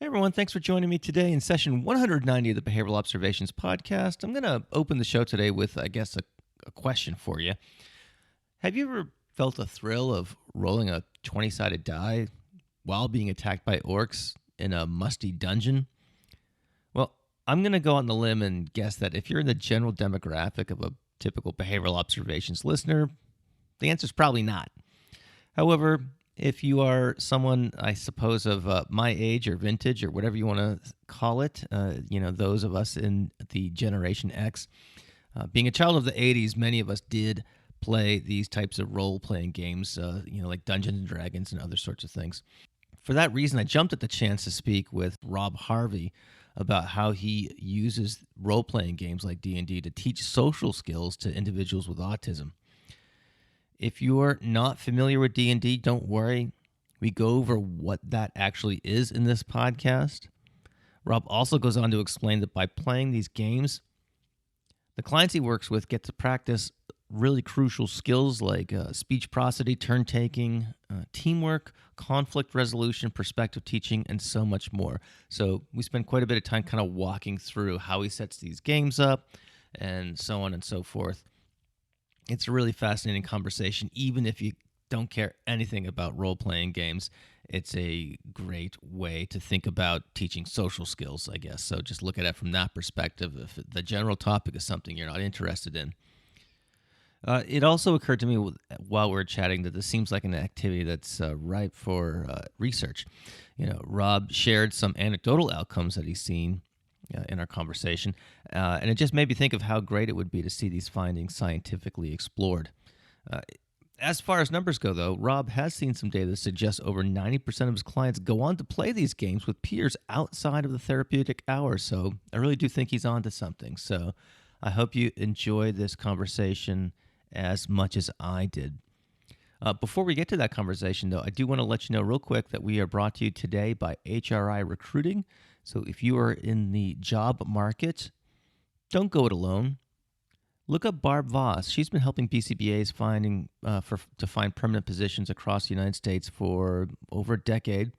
Hey everyone, thanks for joining me today in session 190 of the Behavioral Observations podcast. I'm going to open the show today with, a question for you. Have you ever felt a thrill of rolling a 20-sided die while being attacked by orcs in a musty dungeon? Well, I'm going to go on the limb and guess that if you're in the general demographic of a typical Behavioral Observations listener, the answer is probably not. However, if you are someone, I suppose, of my age or vintage or whatever you want to call it, those of us in the Generation X, being a child of the 80s, many of us did play these types of role-playing games, like Dungeons and Dragons and other sorts of things. For that reason, I jumped at the chance to speak with Rob Harvey about how he uses role-playing games like D&D to teach social skills to individuals with autism. If you're not familiar with D&D, don't worry. We go over what that actually is in this podcast. Rob also goes on to explain that by playing these games, the clients he works with get to practice really crucial skills like speech prosody, turn-taking, teamwork, conflict resolution, perspective teaching, and so much more. So we spend quite a bit of time kind of walking through how he sets these games up and so on and so forth. It's a really fascinating conversation, even if you don't care anything about role-playing games. It's a great way to think about teaching social skills, I guess. So just look at it from that perspective if the general topic is something you're not interested in. It also occurred to me while we were chatting that this seems like an activity that's ripe for research. Rob shared some anecdotal outcomes that he's seen in our conversation, and it just made me think of how great it would be to see these findings scientifically explored. As far as numbers go, though, Rob has seen some data that suggests over 90% of his clients go on to play these games with peers outside of the therapeutic hour, so I really do think he's on to something. So I hope you enjoy this conversation as much as I did. Before we get to that conversation, though, I do want to let you know real quick that we are brought to you today by HRI Recruiting. So if you are in the job market, don't go it alone. Look up Barb Voss. She's been helping BCBAs to find permanent positions across the United States for over a decade,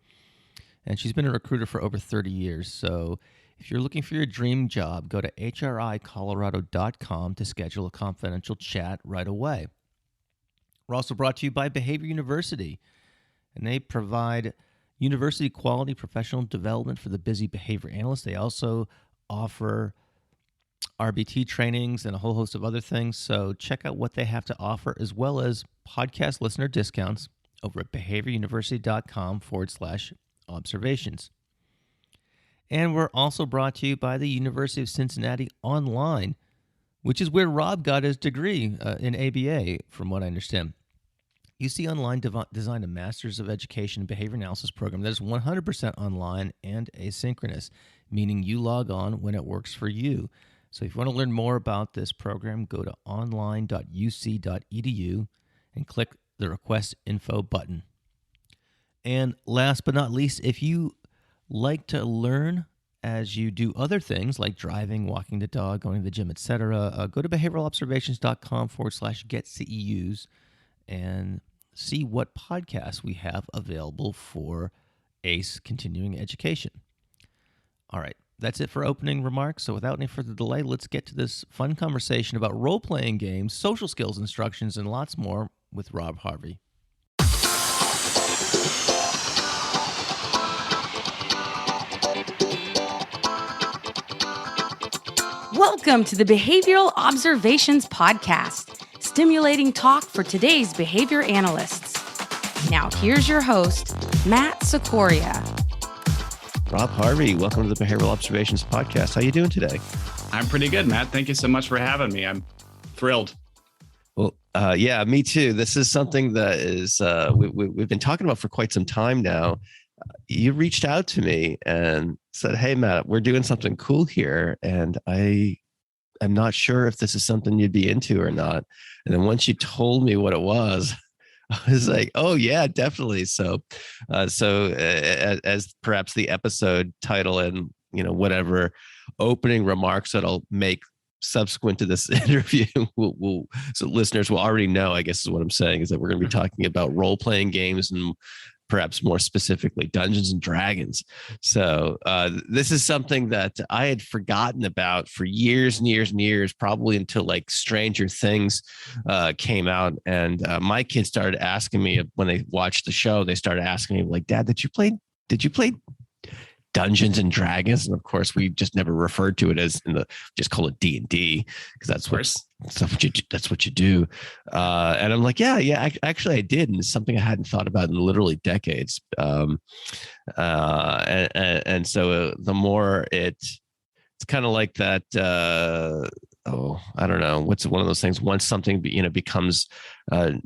and she's been a recruiter for over 30 years. So if you're looking for your dream job, go to hricolorado.com to schedule a confidential chat right away. We're also brought to you by Behavior University, and they provide university quality professional development for the busy behavior analyst. They also offer RBT trainings and a whole host of other things. So check out what they have to offer, as well as podcast listener discounts over at behavioruniversity.com/observations. And we're also brought to you by the University of Cincinnati Online, which is where Rob got his degree in ABA, from what I understand. UC Online designed a Master's of Education in Behavior Analysis program that is 100% online and asynchronous, meaning you log on when it works for you. So if you want to learn more about this program, go to online.uc.edu and click the Request Info button. And last but not least, if you like to learn as you do other things like driving, walking the dog, going to the gym, etc., go to behavioralobservations.com/getceus and see what podcasts we have available for ACE continuing education. All right, that's it for opening remarks. So without any further delay, let's get to this fun conversation about role-playing games, social skills instructions, and lots more with Rob Harvey. Welcome to the Behavioral Observations Podcast, stimulating talk for today's behavior analysts. Now here's your host, Matt Sikoria. Rob Harvey, welcome to the Behavioral Observations Podcast. How you doing today? I'm pretty good, Matt. Thank you so much for having me. I'm thrilled. Well, yeah, me too. This is something that is we've been talking about for quite some time now. You reached out to me and said, "Hey, Matt, we're doing something cool here, and I am not sure if this is something you'd be into or not." And then once you told me what it was, I was like, "Oh yeah, definitely." So as perhaps the episode title and whatever opening remarks that I'll make subsequent to this interview, so listeners will already know, I guess is what I'm saying, is that we're going to be talking about role-playing games and perhaps more specifically, Dungeons and Dragons. So this is something that I had forgotten about for years and years and years, probably until like Stranger Things came out. And my kids started asking me when they watched the show, they started asking me like, Dad, did you play Dungeons and Dragons? And of course, we just never referred to it as just call it D&D, because that's what you do. And I'm like, yeah, actually I did. And it's something I hadn't thought about in literally decades. And so the more it's kind of like that, I don't know. What's one of those things? Once something becomes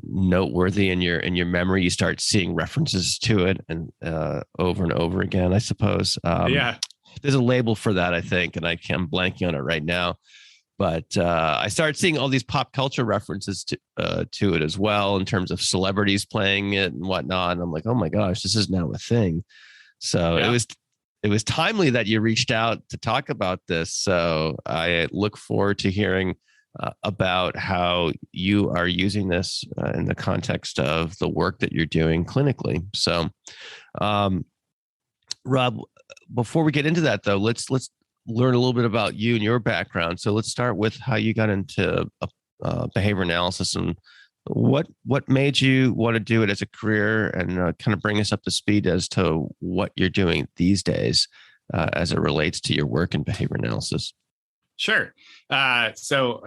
noteworthy in your memory, you start seeing references to it and over and over again, I suppose. There's a label for that, I think, and I'm blanking on it right now. But I started seeing all these pop culture references to it as well, in terms of celebrities playing it and whatnot. And I'm like, oh my gosh, this is now a thing. So it was timely that you reached out to talk about this. So I look forward to hearing about how you are using this in the context of the work that you're doing clinically. So, Rob, before we get into that, though, let's learn a little bit about you and your background. So let's start with how you got into behavior analysis and what made you want to do it as a career, and kind of bring us up to speed as to what you're doing these days as it relates to your work in behavior analysis. Sure. So,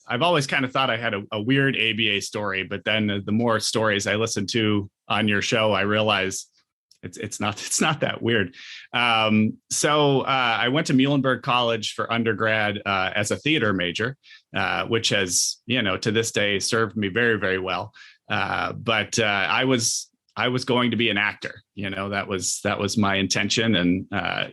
I've always kind of thought I had a weird ABA story, but then the more stories I listened to on your show, I realized it's not that weird. So I went to Muhlenberg College for undergrad as a theater major, which has, to this day served me very, very well. But I was going to be an actor. That was my intention. And I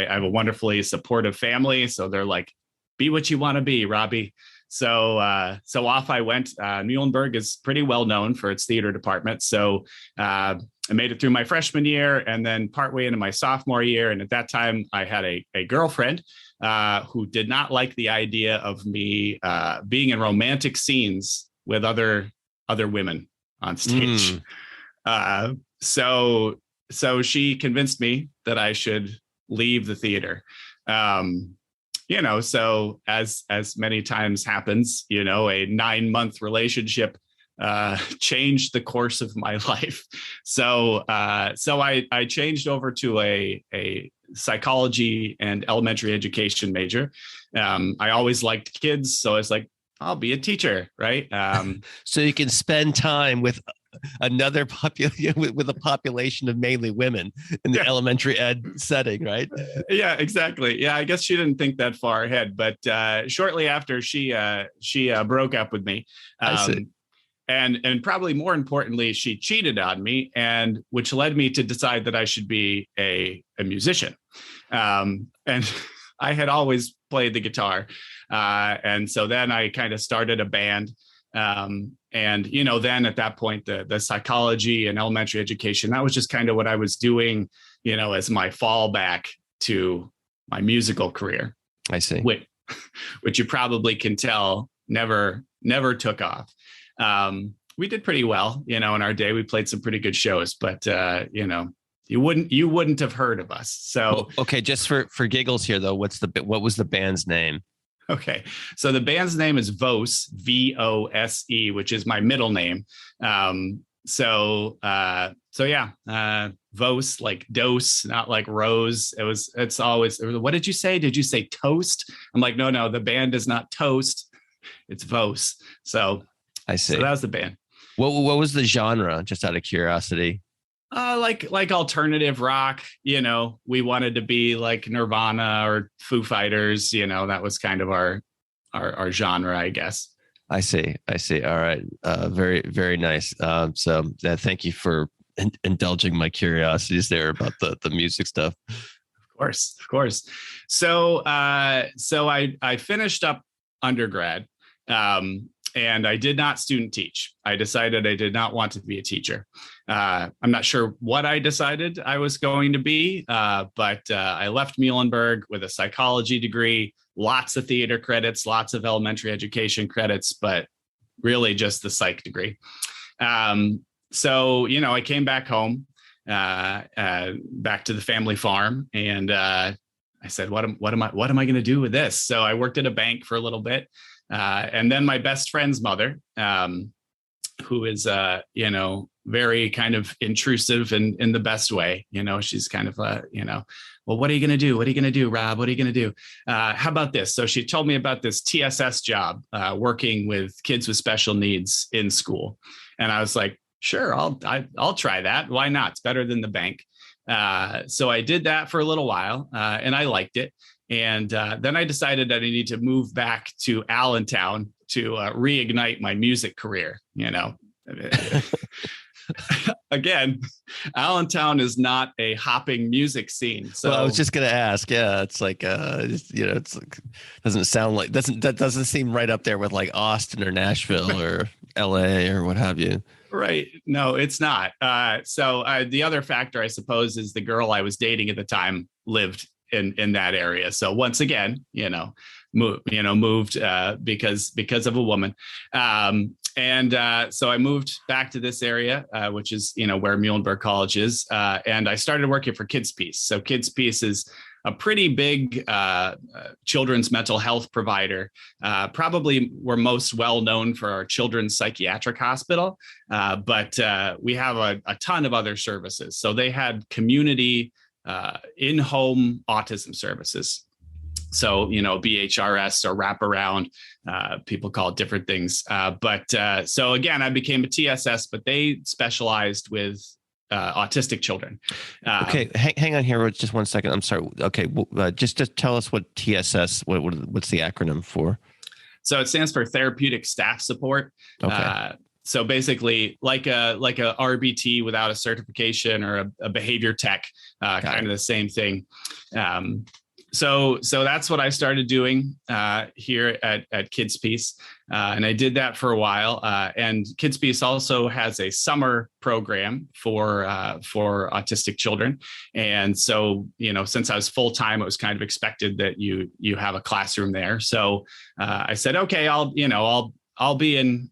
have a wonderfully supportive family, so they're like, be what you want to be, Robbie. So off I went. Muhlenberg is pretty well known for its theater department. So I made it through my freshman year, and then partway into my sophomore year. And at that time, I had a girlfriend who did not like the idea of me being in romantic scenes with other women on stage. So she convinced me that I should leave the theater. So as many times happens, a 9-month relationship changed the course of my life. So I changed over to a psychology and elementary education major. I always liked kids, so I was like, I'll be a teacher, right? So you can spend time with another with a population of mainly women in the elementary ed setting, right? Yeah, exactly. Yeah, I guess she didn't think that far ahead, but shortly after she broke up with me. I see. And probably more importantly, she cheated on me, and which led me to decide that I should be a musician. And I had always played the guitar. And so then I kind of started a band. And, then at that point, the psychology and elementary education, that was just kind of what I was doing, as my fallback to my musical career. I see. Which you probably can tell never took off. We did pretty well, in our day. We played some pretty good shows, but you wouldn't have heard of us. So okay, just for giggles here though, what was the band's name? Okay, so the band's name is VOSE, VOSE, which is my middle name. So VOSE, like dose, not like rose. It's always, what did you say? Did you say toast? I'm like, no, the band is not toast. It's VOSE. So I see. So that was the band. What was the genre, just out of curiosity? Like alternative rock, we wanted to be like Nirvana or Foo Fighters, that was kind of our genre, I guess. I see. All right. Very, very nice. So thank you for indulging my curiosities there about the music stuff. Of course. So I finished up undergrad. And I did not student teach. I decided I did not want to be a teacher. I'm not sure what I decided I was going to be, but I left Muhlenberg with a psychology degree, lots of theater credits, lots of elementary education credits, but really just the psych degree. So I came back home. back to the family farm. And I said, what am I going to do with this? So I worked at a bank for a little bit. And then my best friend's mother, who is, very kind of intrusive in the best way. She's kind of, well, what are you going to do? What are you going to do, Rob? What are you going to do? How about this? So she told me about this TSS job, working with kids with special needs in school. And I was like, sure, I'll try that. Why not? It's better than the bank. So I did that for a little while, and I liked it. And then I decided that I need to move back to Allentown to reignite my music career. Again, Allentown is not a hopping music scene. So well, I was just going to ask. Yeah, it's like doesn't seem right up there with like Austin or Nashville or LA or what have you. Right. No, it's not. So the other factor, I suppose, is the girl I was dating at the time lived in that area. So once again, moved because of a woman. So I moved back to this area, which is, where Muhlenberg College is. And I started working for Kids Peace. So Kids Peace is a pretty big children's mental health provider. Probably we're most well known for our children's psychiatric hospital, but we have a ton of other services. So they had community in-home autism services. So, BHRS or wraparound, people call it different things. So again, I became a TSS, but they specialized with autistic children. Okay, hang on here just 1 second. I'm sorry. Okay, just tell us what TSS. What's the acronym for? So it stands for Therapeutic Staff Support. Okay. So basically, like a RBT without a certification or a behavior tech, kind of the same thing. So that's what I started doing here at Kids Peace, and I did that for a while. And Kids Peace also has a summer program for autistic children. And so, since I was full time, it was kind of expected that you have a classroom there. So I said, okay, I'll be in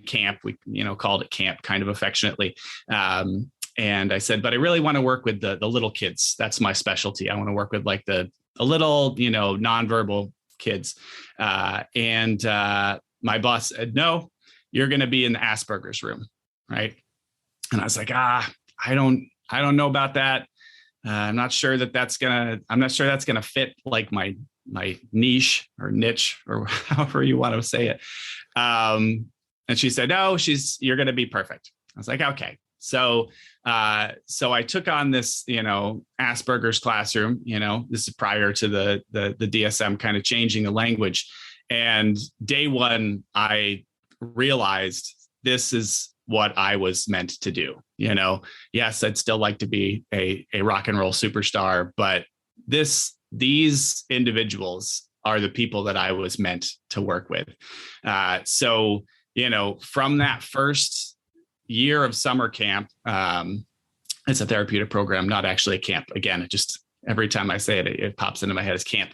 camp. We called it camp kind of affectionately. And I said, but I really want to work with the little kids. That's my specialty. I want to work with like the little, nonverbal kids. And my boss said, no, you're going to be in the Asperger's room. Right. And I was like, I don't know about that. I'm not sure that's going to fit like my niche or however you want to say it. And she said, no, you're going to be perfect. I was like, okay. So I took on this, Asperger's classroom, this is prior to the DSM kind of changing the language. And day one, I realized this is what I was meant to do. Yes, I'd still like to be a rock and roll superstar, but these individuals are the people that I was meant to work with. So, from that first year of summer camp, it's a therapeutic program, not actually a camp. Again, it just, every time I say it, it pops into my head as camp.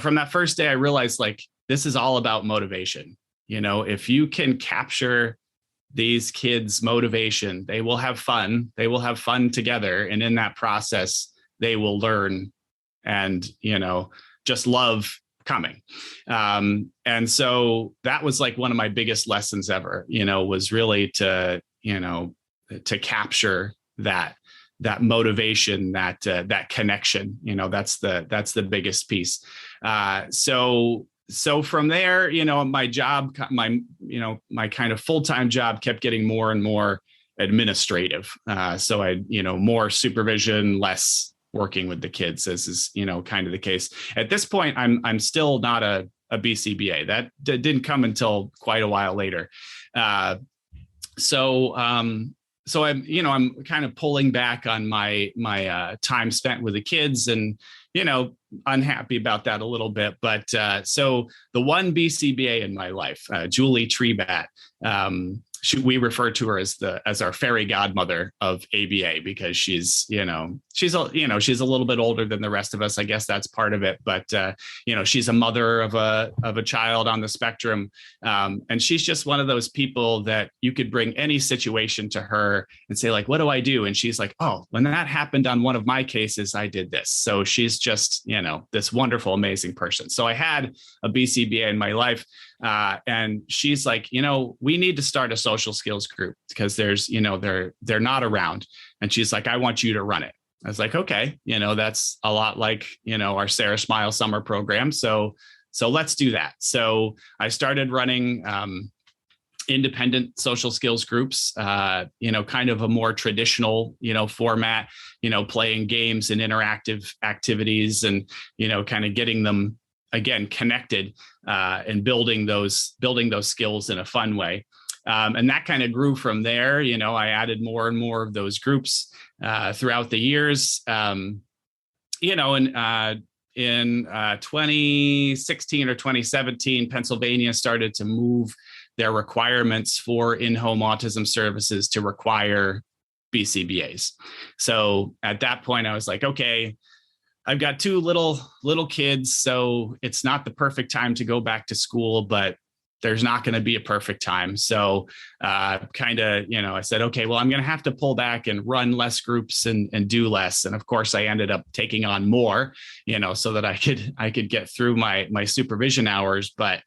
From that first day, I realized like, this is all about motivation. If you can capture these kids' motivation, they will have fun. They will have fun together. And in that process, they will learn and, just love coming. And so that was like one of my biggest lessons ever, was really to capture that motivation, that connection, that's the biggest piece. So from there, my job, my kind of full-time job kept getting more and more administrative. So I, more supervision, less working with the kids, as is, kind of the case. At this point, I'm still not a BCBA. That didn't come until quite a while later. So I'm kind of pulling back on my time spent with the kids, and unhappy about that a little bit. But so the one BCBA in my life, Julie Treebat, we refer to her as our fairy godmother of ABA, because she's a little bit older than the rest of us. I guess that's part of it, but she's a mother of a child on the spectrum, and she's just one of those people that you could bring any situation to her and say, like, what do I do? And she's like, oh, when that happened on one of my cases, I did this. So she's just this wonderful, amazing person. So I had a BCBA in my life. And she's like, we need to start a social skills group because there's, they're not around. And she's like, I want you to run it. I was like, okay, that's a lot like, our Sarah Smile summer program. So let's do that. So I started running independent social skills groups, kind of a more traditional, format, playing games and interactive activities and, kind of getting them again connected and building those skills in a fun way. And that kind of grew from there. I added more and more of those groups throughout the years. In 2016 or 2017, Pennsylvania started to move their requirements for in-home autism services to require BCBAs. So at that point, I was like, okay, I've got two little kids, so it's not the perfect time to go back to school, but there's not going to be a perfect time. So I said, okay, well, I'm going to have to pull back and run less groups and do less. And of course, I ended up taking on more, so that I could get through my supervision hours. But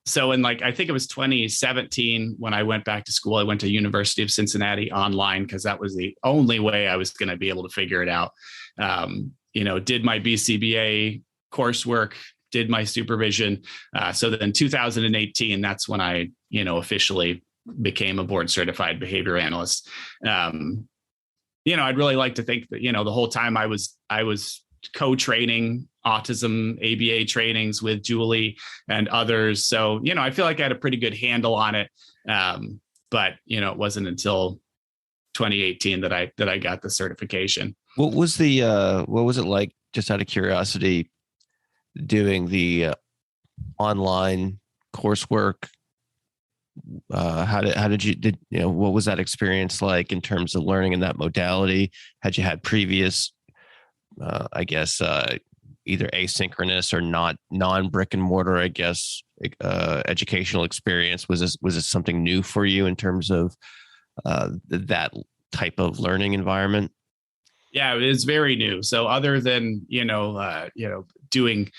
so in I think it was 2017 when I went back to school, I went to University of Cincinnati online because that was the only way I was going to be able to figure it out. Did my BCBA coursework, did my supervision. So then 2018, that's when I, officially became a board certified behavior analyst. I'd really like to think that, the whole time I was co-training autism ABA trainings with Julie and others. So, I feel like I had a pretty good handle on it. But, it wasn't until 2018 that I got the certification. What was it like, just out of curiosity, doing the online coursework? What was that experience like in terms of learning in that modality? Had you had previous, either asynchronous or not non-brick and mortar, educational experience? Was this something new for you in terms of that type of learning environment? Yeah, it is very new. So other than, doing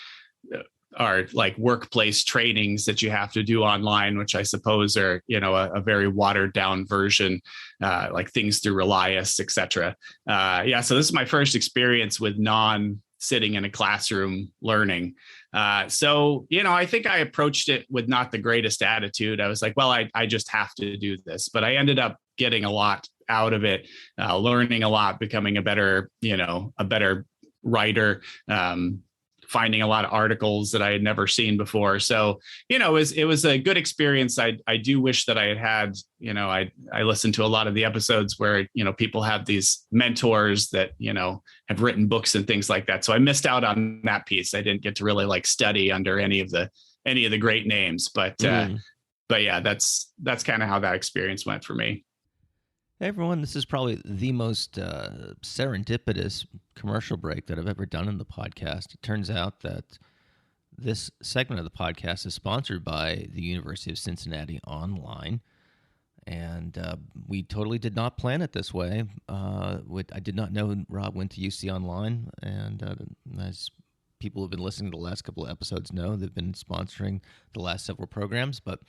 our workplace trainings that you have to do online, which I suppose are, a very watered down version, like things through Relias, et cetera. So this is my first experience with sitting in a classroom learning. So, I think I approached it with not the greatest attitude. I was like, well, I just have to do this, but I ended up getting a lot out of it, learning a lot, becoming a better writer, finding a lot of articles that I had never seen before. So, it was a good experience. I do wish that I had, I listened to a lot of the episodes where, people have these mentors that, have written books and things like that. So I missed out on that piece. I didn't get to really study under any of the great names, but yeah, that's kind of how that experience went for me. Hey everyone, this is probably the most serendipitous commercial break that I've ever done in the podcast. It turns out that this segment of the podcast is sponsored by the University of Cincinnati Online, and we totally did not plan it this way. I did not know Rob went to UC Online, and as people who have been listening to the last couple of episodes know, they've been sponsoring the last several programs. But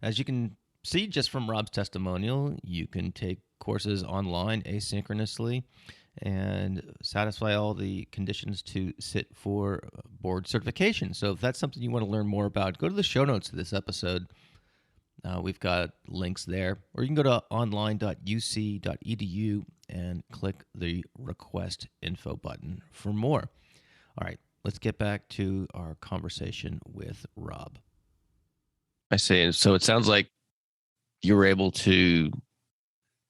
as you can see just from Rob's testimonial, you can take courses online asynchronously and satisfy all the conditions to sit for board certification. So if that's something you want to learn more about, go to the show notes of this episode. We've got links there, or you can go to online.uc.edu and click the request info button for more. All right, let's get back to our conversation with Rob. I see. So it sounds like you were able to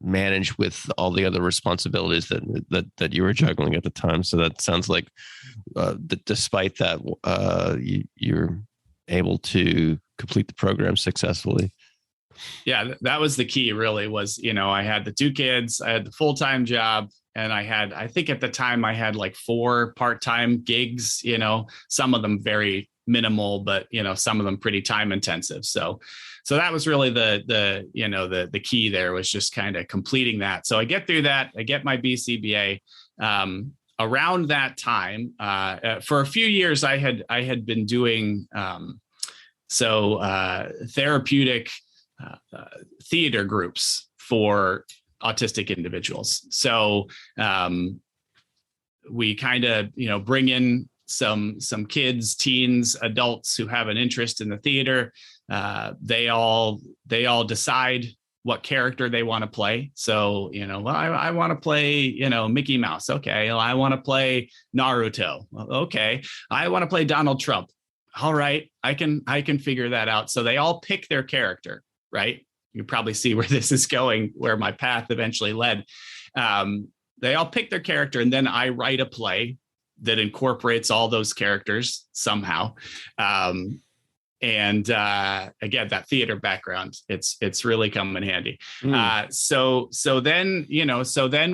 manage with all the other responsibilities that you were juggling at the time. So that sounds like, despite that, you're able to complete the program successfully. Yeah, that was the key really was, I had the 2 kids, I had the full-time job, and I think at the time I had like 4 part-time gigs, some of them very minimal, but some of them pretty time intensive. So that was really the key there, was just kind of completing that. So I get through that, I get my BCBA. Around that time, for a few years, I had been doing therapeutic theater groups for autistic individuals. So we kind of, bring in some kids, teens, adults who have an interest in the theater. They all decide what character they want to play. So, I want to play, Mickey Mouse. Okay. Well, I want to play Naruto. Okay. I want to play Donald Trump. All right. I can figure that out. So they all pick their character, right? You probably see where this is going, where my path eventually led. They all pick their character, and then I write a play that incorporates all those characters somehow. And again, that theater background, it's really come in handy. So then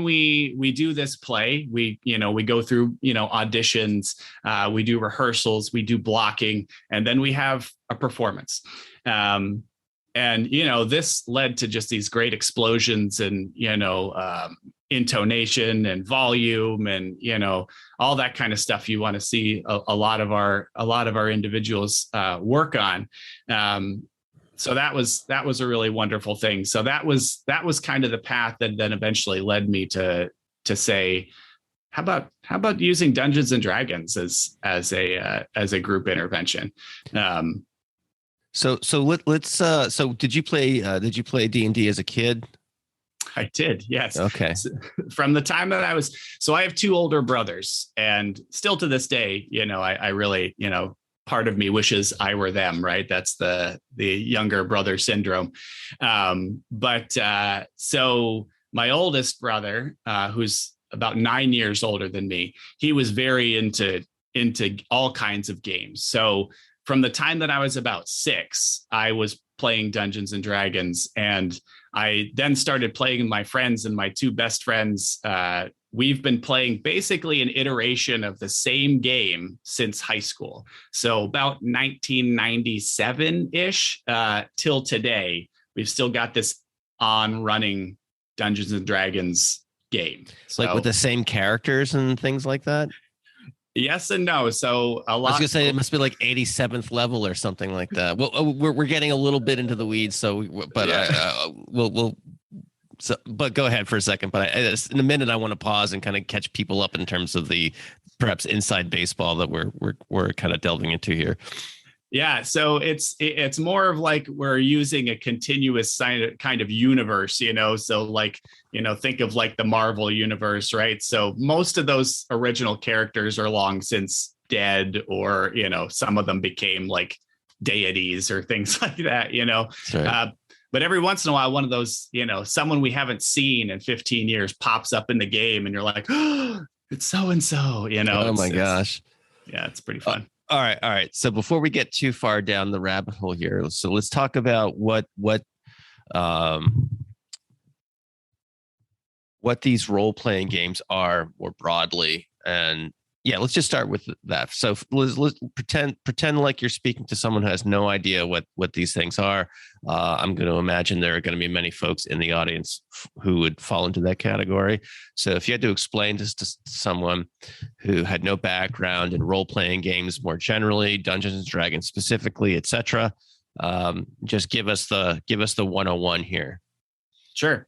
we do this play. We go through, auditions, we do rehearsals, we do blocking, and then we have a performance. And, this led to just these great explosions and, intonation and volume and, all that kind of stuff you want to see a lot of our individuals work on. So that was a really wonderful thing. So that was kind of the path that then eventually led me to say, how about using Dungeons and Dragons as a group intervention? So let's so did you play D&D as a kid? I did, yes. Okay. From the time that I have 2 older brothers, and still to this day, I really, part of me wishes I were them, right? That's the younger brother syndrome. So my oldest brother, who's about 9 years older than me, he was very into all kinds of games. So from the time that I was about 6, I was playing Dungeons and Dragons, and I then started playing with my friends, and my 2 best friends. We've been playing basically an iteration of the same game since high school. So about 1997-ish till today, we've still got this running Dungeons and Dragons game. So, like with the same characters and things like that? Yes and no. So a lot. I was gonna say it must be like 87th level or something like that. Well, we're getting a little bit into the weeds, so we'll. So, but go ahead for a second. But in a minute, I want to pause and kind of catch people up in terms of the perhaps inside baseball that we're kind of delving into here. Yeah, so it's more of like we're using a continuous kind of universe, so like, think of like the Marvel universe, right? So most of those original characters are long since dead, or, some of them became like deities or things like that, Right. But every once in a while, one of those, someone we haven't seen in 15 years pops up in the game, and you're like, oh, it's so-and-so, Oh my gosh. Yeah, it's pretty fun. All right. So before we get too far down the rabbit hole here, so let's talk about what these role-playing games are more broadly. And yeah, let's just start with that. So let's pretend like you're speaking to someone who has no idea what these things are. I'm going to imagine there are going to be many folks in the audience who would fall into that category. So if you had to explain this to someone who had no background in role-playing games more generally, Dungeons and Dragons specifically, etc., just give us the 101 here. Sure.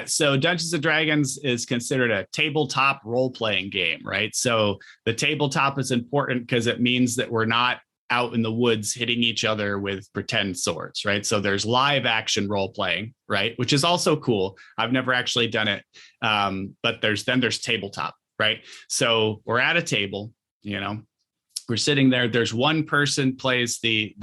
So Dungeons and Dragons is considered a tabletop role-playing game, right? So the tabletop is important because it means that we're not out in the woods hitting each other with pretend swords, right? So there's live action role-playing, right? Which is also cool. I've never actually done it. But there's tabletop, right? So we're at a table, we're sitting there. There's one person plays the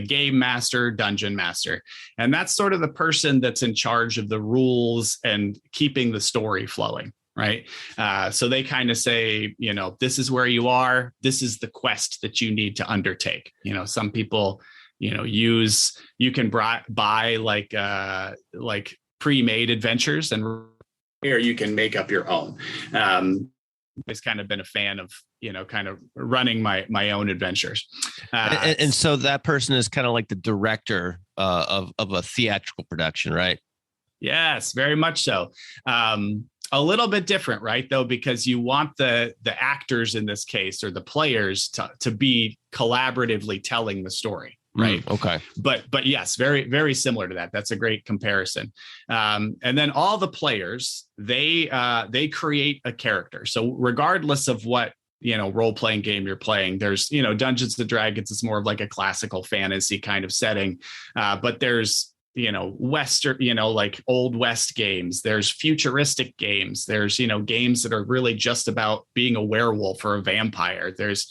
game master, dungeon master. And that's sort of the person that's in charge of the rules and keeping the story flowing, right? So they kind of say, this is where you are. This is the quest that you need to undertake. Some people, you can buy like pre-made adventures, and here you can make up your own. I've kind of been a fan of, kind of running my own adventures. And so that person is kind of like the director of a theatrical production, right? Yes, very much so. A little bit different, right? Though, because you want the actors in this case, or the players, to be collaboratively telling the story. Right. Okay. But yes, very, very similar to that. That's a great comparison. And then all the players, they create a character. So regardless of what, role-playing game you're playing, there's, Dungeons and Dragons is more of like a classical fantasy kind of setting. But there's, Western, like Old West games, there's futuristic games, there's, games that are really just about being a werewolf or a vampire. There's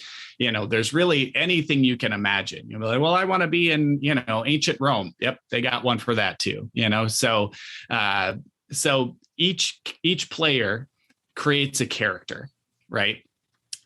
really anything you can imagine. You're like, well, I want to be in, ancient Rome. Yep. They got one for that too, so each player creates a character, right?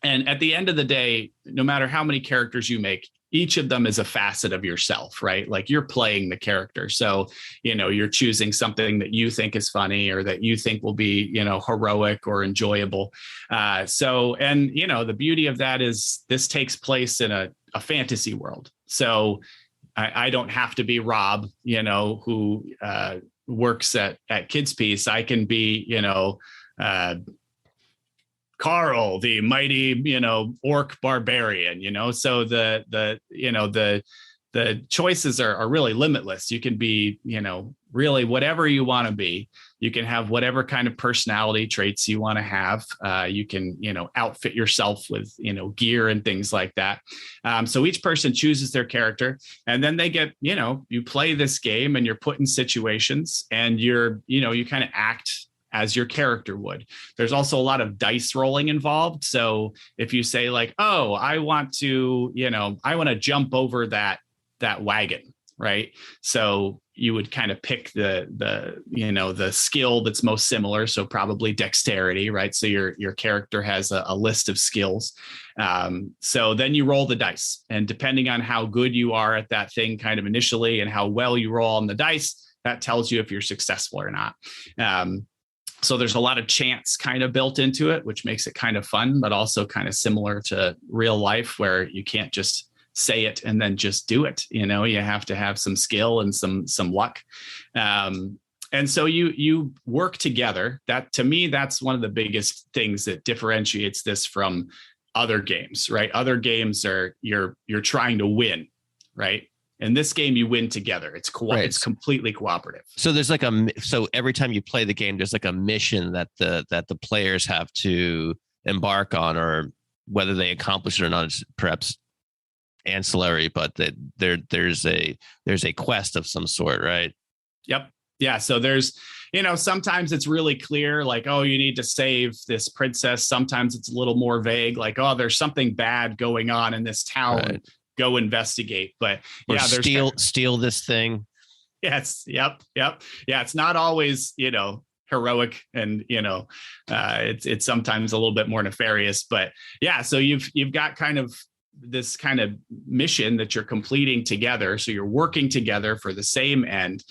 And at the end of the day, no matter how many characters you make, each of them is a facet of yourself, right? Like you're playing the character. So, you're choosing something that you think is funny, or that you think will be, heroic or enjoyable. The beauty of that is this takes place in a fantasy world. So I don't have to be Rob, who works at Kids Piece. I can be, Carl, the mighty, orc barbarian, so the choices are really limitless. You can be, really whatever you want to be. You can have whatever kind of personality traits you want to have. You can, outfit yourself with, gear and things like that. So each person chooses their character, and then they get, you play this game, and you're put in situations, and you kind of act as your character would. There's also a lot of dice rolling involved. So if you say like, oh, I want to jump over that wagon, right? So you would kind of pick the skill that's most similar. So probably dexterity, right? So your character has a list of skills. So then you roll the dice, and depending on how good you are at that thing kind of initially, and how well you roll on the dice, that tells you if you're successful or not. So there's a lot of chance kind of built into it, which makes it kind of fun, but also kind of similar to real life, where you can't just say it and then just do it. You have to have some skill and some luck. And so you work together. That, to me, that's one of the biggest things that differentiates this from other games, right? Other games are you're trying to win, right? In this game, you win together. It's It's completely cooperative. So there's so every time you play the game, there's like a mission that the players have to embark on, or whether they accomplish it or not is perhaps ancillary, but that there's a quest of some sort, right? Yep. Yeah. So there's, sometimes it's really clear, like, oh, you need to save this princess. Sometimes it's a little more vague, like, oh, there's something bad going on in this town. Right. Go investigate. But or steal this thing. Yes. Yep. Yeah. It's not always, heroic, and, it's sometimes a little bit more nefarious, but yeah. So you've got kind of this kind of mission that you're completing together. So you're working together for the same end,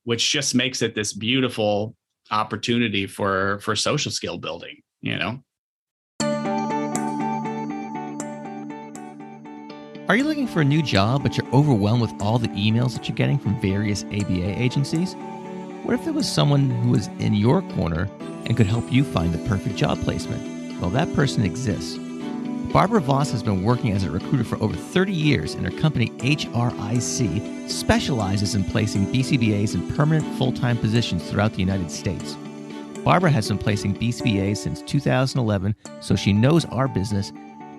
which just makes it this beautiful opportunity for social skill building, Are you looking for a new job, but you're overwhelmed with all the emails that you're getting from various ABA agencies? What if there was someone who was in your corner and could help you find the perfect job placement? Well, that person exists. Barbara Voss has been working as a recruiter for over 30 years, and her company, HRIC, specializes in placing BCBAs in permanent full-time positions throughout the United States. Barbara has been placing BCBAs since 2011, so she knows our business,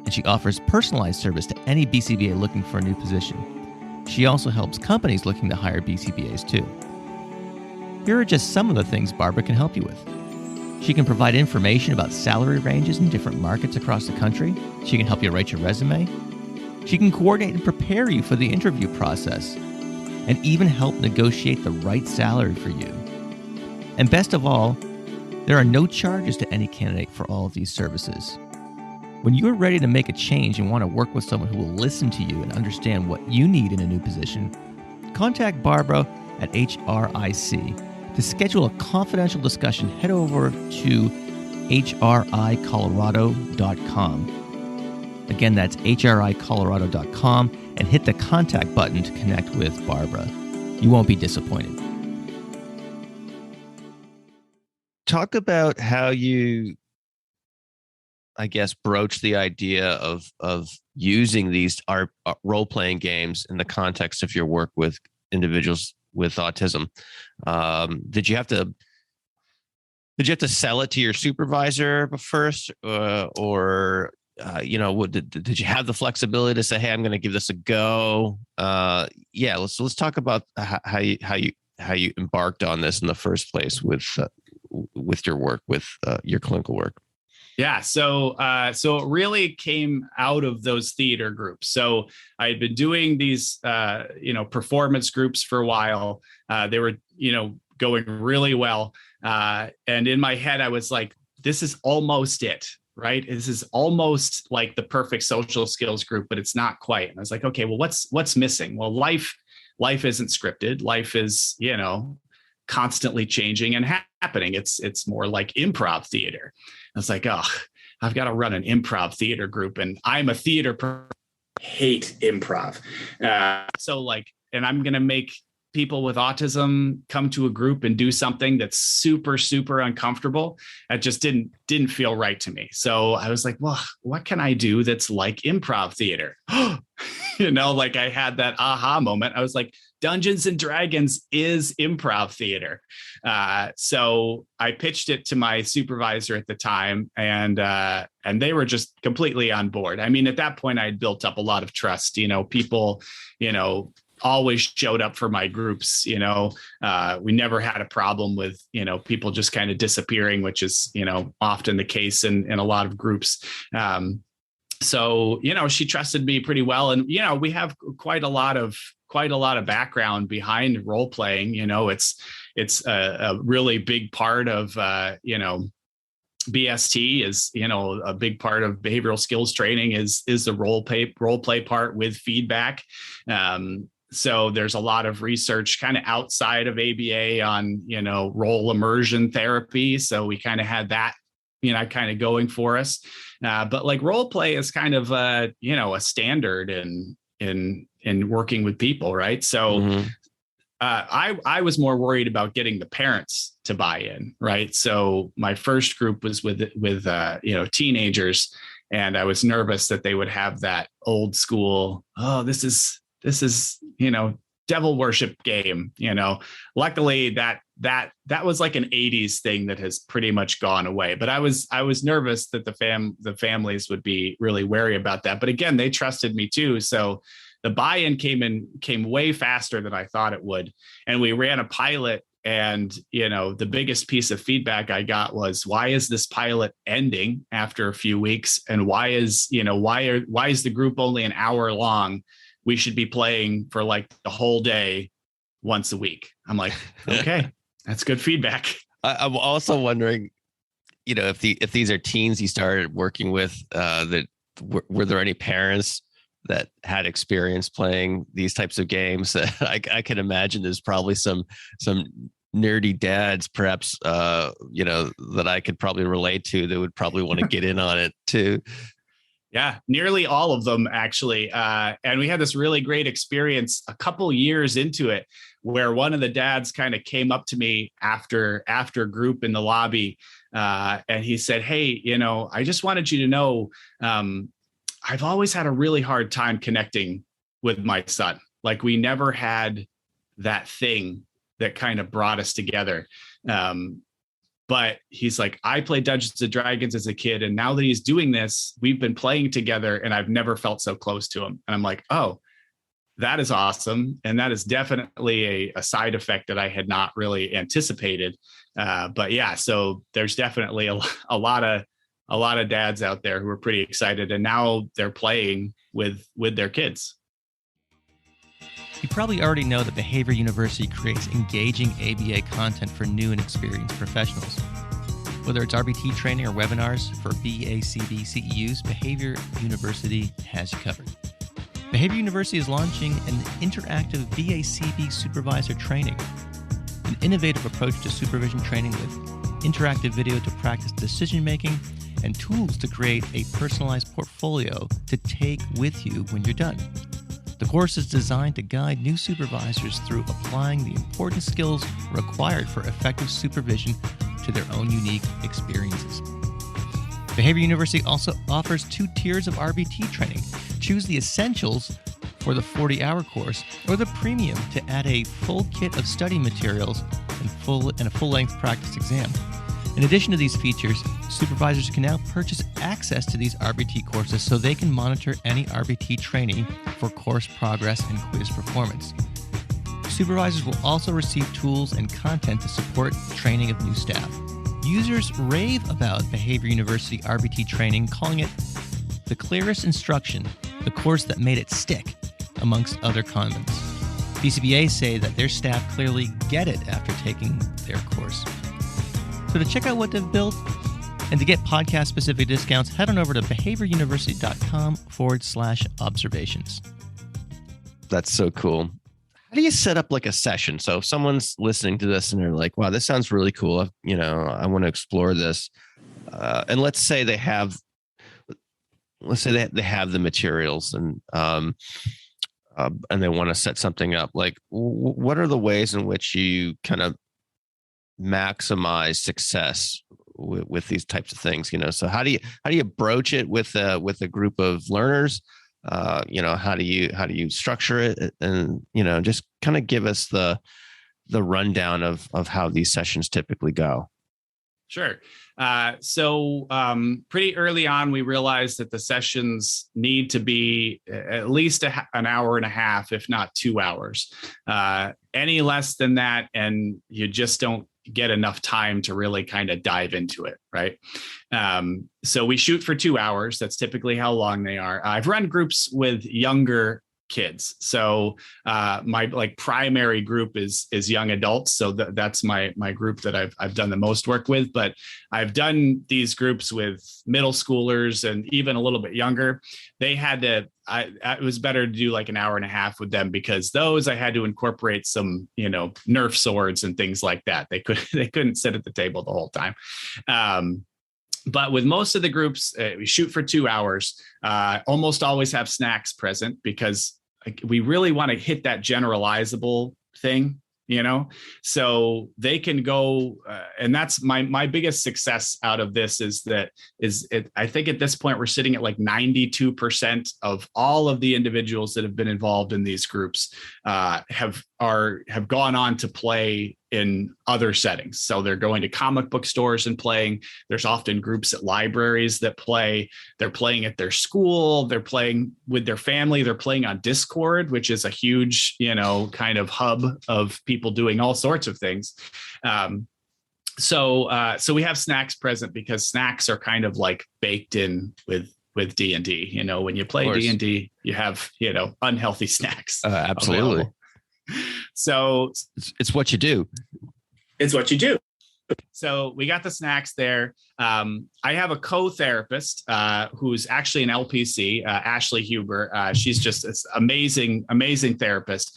and she offers personalized service to any BCBA looking for a new position. She also helps companies looking to hire BCBAs too. Here are just some of the things Barbara can help you with. She can provide information about salary ranges in different markets across the country. She can help you write your resume. She can coordinate and prepare you for the interview process, and even help negotiate the right salary for you. And best of all, there are no charges to any candidate for all of these services. When you're ready to make a change and want to work with someone who will listen to you and understand what you need in a new position, contact Barbara at HRIC. To schedule a confidential discussion, head over to hricolorado.com. Again, that's hricolorado.com, and hit the contact button to connect with Barbara. You won't be disappointed. Talk about how you, I guess, broach the idea of using these role-playing games in the context of your work with individuals with autism. Did you have to sell it to your supervisor first, or did you have the flexibility to say, "Hey, I'm going to give this a go"? Let's talk about how you embarked on this in the first place with your work, with your clinical work. Yeah. So it really came out of those theater groups. So I had been doing these, performance groups for a while. They were, going really well. And in my head, I was like, this is almost it, right? This is almost like the perfect social skills group, but it's not quite. And I was like, okay, well, what's missing? Well, life isn't scripted. Life is, constantly changing and happening. It's more like improv theater. I was like, oh, I've got to run an improv theater group, and I'm a theater person. Hate improv. And I'm going to make people with autism come to a group and do something that's super, super uncomfortable. That just didn't feel right to me. So I was like, well, what can I do that's like improv theater? I had that aha moment. I was like, Dungeons and Dragons is improv theater. So I pitched it to my supervisor at the time, and they were just completely on board. I mean, at that point, I had built up a lot of trust. People, always showed up for my groups. We never had a problem with, people just kind of disappearing, which is, often the case in a lot of groups. So, she trusted me pretty well. And, we have quite a lot of background behind role playing. It's a really big part of, BST is, a big part of behavioral skills training is the role play part with feedback. So there's a lot of research kind of outside of ABA on, role immersion therapy. So we kind of had that, kind of going for us. But like role play is kind of a standard in working with people. Right. So I was more worried about getting the parents to buy in. Right. So my first group was with teenagers, and I was nervous that they would have that old school, oh, this is, devil worship game. Luckily that was like an 80s thing that has pretty much gone away. But I was nervous that the families would be really wary about that. But again, they trusted me too. So the buy-in came way faster than I thought it would. And we ran a pilot, and, the biggest piece of feedback I got was, why is this pilot ending after a few weeks? And why is the group only an hour long? We should be playing for like the whole day once a week. I'm like, okay, that's good feedback. I'm also wondering, if these are teens you started working with, that were there any parents that had experience playing these types of games? I can imagine there's probably some nerdy dads, perhaps, that I could probably relate to, that would probably want to get in on it too. Yeah, nearly all of them, actually. And we had this really great experience a couple years into it, where one of the dads kind of came up to me after group in the lobby. And he said, hey, I just wanted you to know, I've always had a really hard time connecting with my son. Like, we never had that thing that kind of brought us together. But he's like, I played Dungeons and Dragons as a kid, and now that he's doing this, we've been playing together, and I've never felt so close to him. And I'm like, oh, that is awesome. And that is definitely a side effect that I had not really anticipated. But yeah, so there's definitely a lot of dads out there who are pretty excited, and now they're playing with their kids. You probably already know that Behavior University creates engaging ABA content for new and experienced professionals. Whether it's RBT training or webinars for BACB CEUs, Behavior University has you covered. Behavior University is launching an interactive BACB supervisor training, an innovative approach to supervision training with interactive video to practice decision-making and tools to create a personalized portfolio to take with you when you're done. The course is designed to guide new supervisors through applying the important skills required for effective supervision to their own unique experiences. Behavior University also offers 2 tiers of RBT training. Choose the essentials for the 40-hour course or the premium to add a full kit of study materials and a full-length practice exam. In addition to these features, supervisors can now purchase access to these RBT courses so they can monitor any RBT training for course progress and quiz performance. Supervisors will also receive tools and content to support training of new staff. Users rave about Behavior University RBT training, calling it the clearest instruction, the course that made it stick, amongst other comments. BCBA say that their staff clearly get it after taking their course. So to check out what they've built and to get podcast-specific discounts, head on over to behavioruniversity.com/observations. That's so cool. How do you set up like a session? So if someone's listening to this and they're like, wow, this sounds really cool. I want to explore this. And let's say they have the materials and they want to set something up. Like, what are the ways in which you kind of maximize success with these types of things? So how do you broach it with a group of learners? How do you structure it, and just kind of give us the rundown of how these sessions typically go. Sure. So pretty early on, we realized that the sessions need to be at least an hour and a half, if not 2 hours. Any less than that, and you just don't get enough time to really kind of dive into it, right? So we shoot for 2 hours. That's typically how long they are. I've run groups with younger kids. So my primary group is young adults. So that's my group that I've done the most work with. But I've done these groups with middle schoolers and even a little bit younger. They had to. It was better to do like an hour and a half with them, because those I had to incorporate some Nerf swords and things like that. They couldn't sit at the table the whole time. But with most of the groups, we shoot for 2 hours. Almost always have snacks present, because we really want to hit that generalizable thing, so they can go. And that's my biggest success out of this I think at this point, we're sitting at like 92% of all of the individuals that have been involved in these groups have gone on to play in other settings. So they're going to comic book stores and playing. There's often groups at libraries that play. They're playing at their school. They're playing with their family. They're playing on Discord, which is a huge, kind of hub of people doing all sorts of things. So we have snacks present, because snacks are kind of like baked in with D&D. When you play D&D, you have, unhealthy snacks. Absolutely. Available. So it's what you do. It's what you do. So we got the snacks there. I have a co-therapist who's actually an LPC, Ashley Huber. She's just this amazing therapist.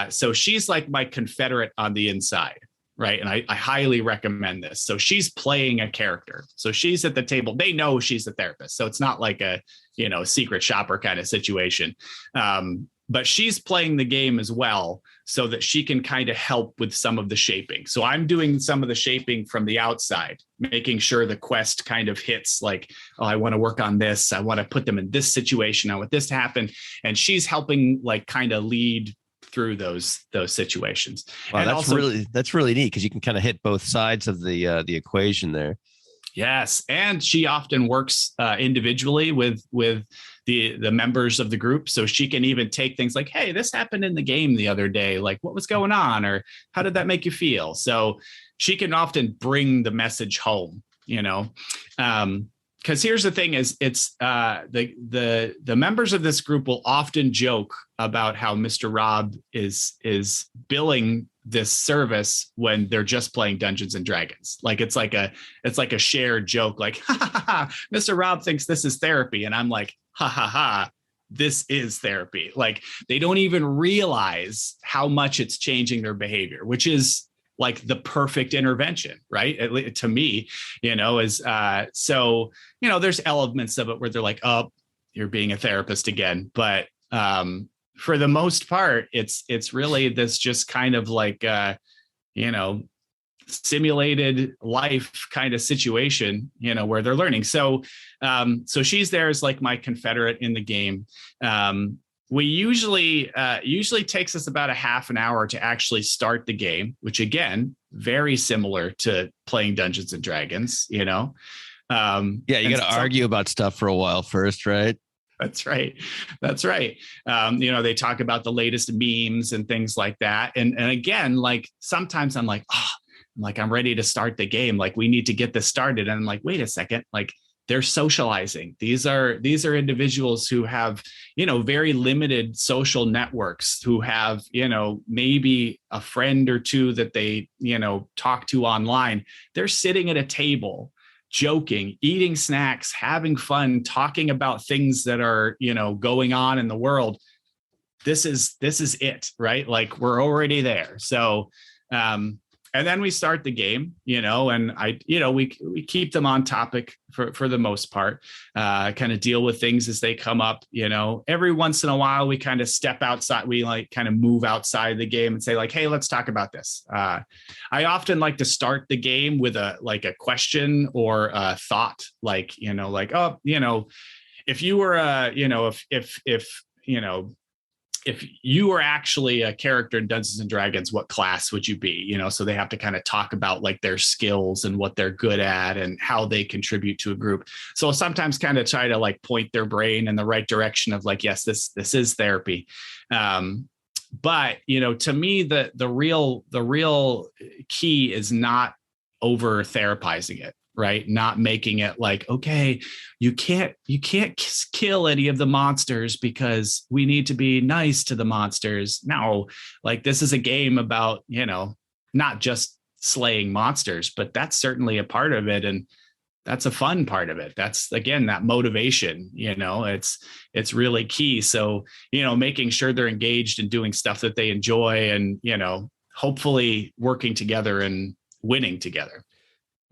So she's like my Confederate on the inside, right? And I highly recommend this. So she's playing a character. So she's at the table. They know she's a therapist. So it's not like a, secret shopper kind of situation. But she's playing the game as well, so that she can kind of help with some of the shaping. So I'm doing some of the shaping from the outside, making sure the quest kind of hits like, oh, I want to work on this. I want to put them in this situation. I want this to happen. And she's helping like kind of lead through those situations. Wow, and that's really neat, because you can kind of hit both sides of the equation there. Yes, and she often works individually with the members of the group, so she can even take things like, "Hey, this happened in the game the other day. Like, what was going on, or how did that make you feel?" So she can often bring the message home, Because here's the thing: is it's the members of this group will often joke about how Mr. Rob is billing this service when they're just playing Dungeons and Dragons. Like it's like a shared joke, like, ha ha ha, Mr. Rob thinks this is therapy. And I'm like, ha ha ha, this is therapy. Like they don't even realize how much it's changing their behavior, which is like the perfect intervention, right? To me, is so, there's elements of it where they're like, oh, you're being a therapist again. But for the most part, it's really this just kind of like, simulated life kind of situation, where they're learning. So she's there as like my confederate in the game. We usually takes us about a half an hour to actually start the game, which again, very similar to playing Dungeons and Dragons, you got to argue about stuff for a while first, right? That's right. They talk about the latest memes and things like that. And again, like sometimes I'm like, I'm ready to start the game. Like we need to get this started. And I'm like, wait a second, like they're socializing. These are individuals who have, very limited social networks, who have, maybe a friend or two that they, talk to online. They're sitting at a table, joking, eating snacks, having fun, talking about things that are, going on in the world. This is it, right? Like we're already there. So, and then we start the game, and we keep them on topic for the most part, kind of deal with things as they come up, every once in a while, we kind of step outside. We like kind of move outside the game and say like, hey, let's talk about this. I often like to start the game with a question or a thought, like, if you were, if you were actually a character in Dungeons and Dragons, what class would you be? So they have to kind of talk about like their skills and what they're good at and how they contribute to a group. So I'll sometimes kind of try to like point their brain in the right direction of like, yes, this is therapy. But to me, the real key is not over therapizing it. Right. Not making it like, okay, you can't kill any of the monsters because we need to be nice to the monsters. No, like this is a game about, not just slaying monsters, but that's certainly a part of it. And that's a fun part of it. That's again, that motivation, it's really key. So, making sure they're engaged and doing stuff that they enjoy and, hopefully working together and winning together.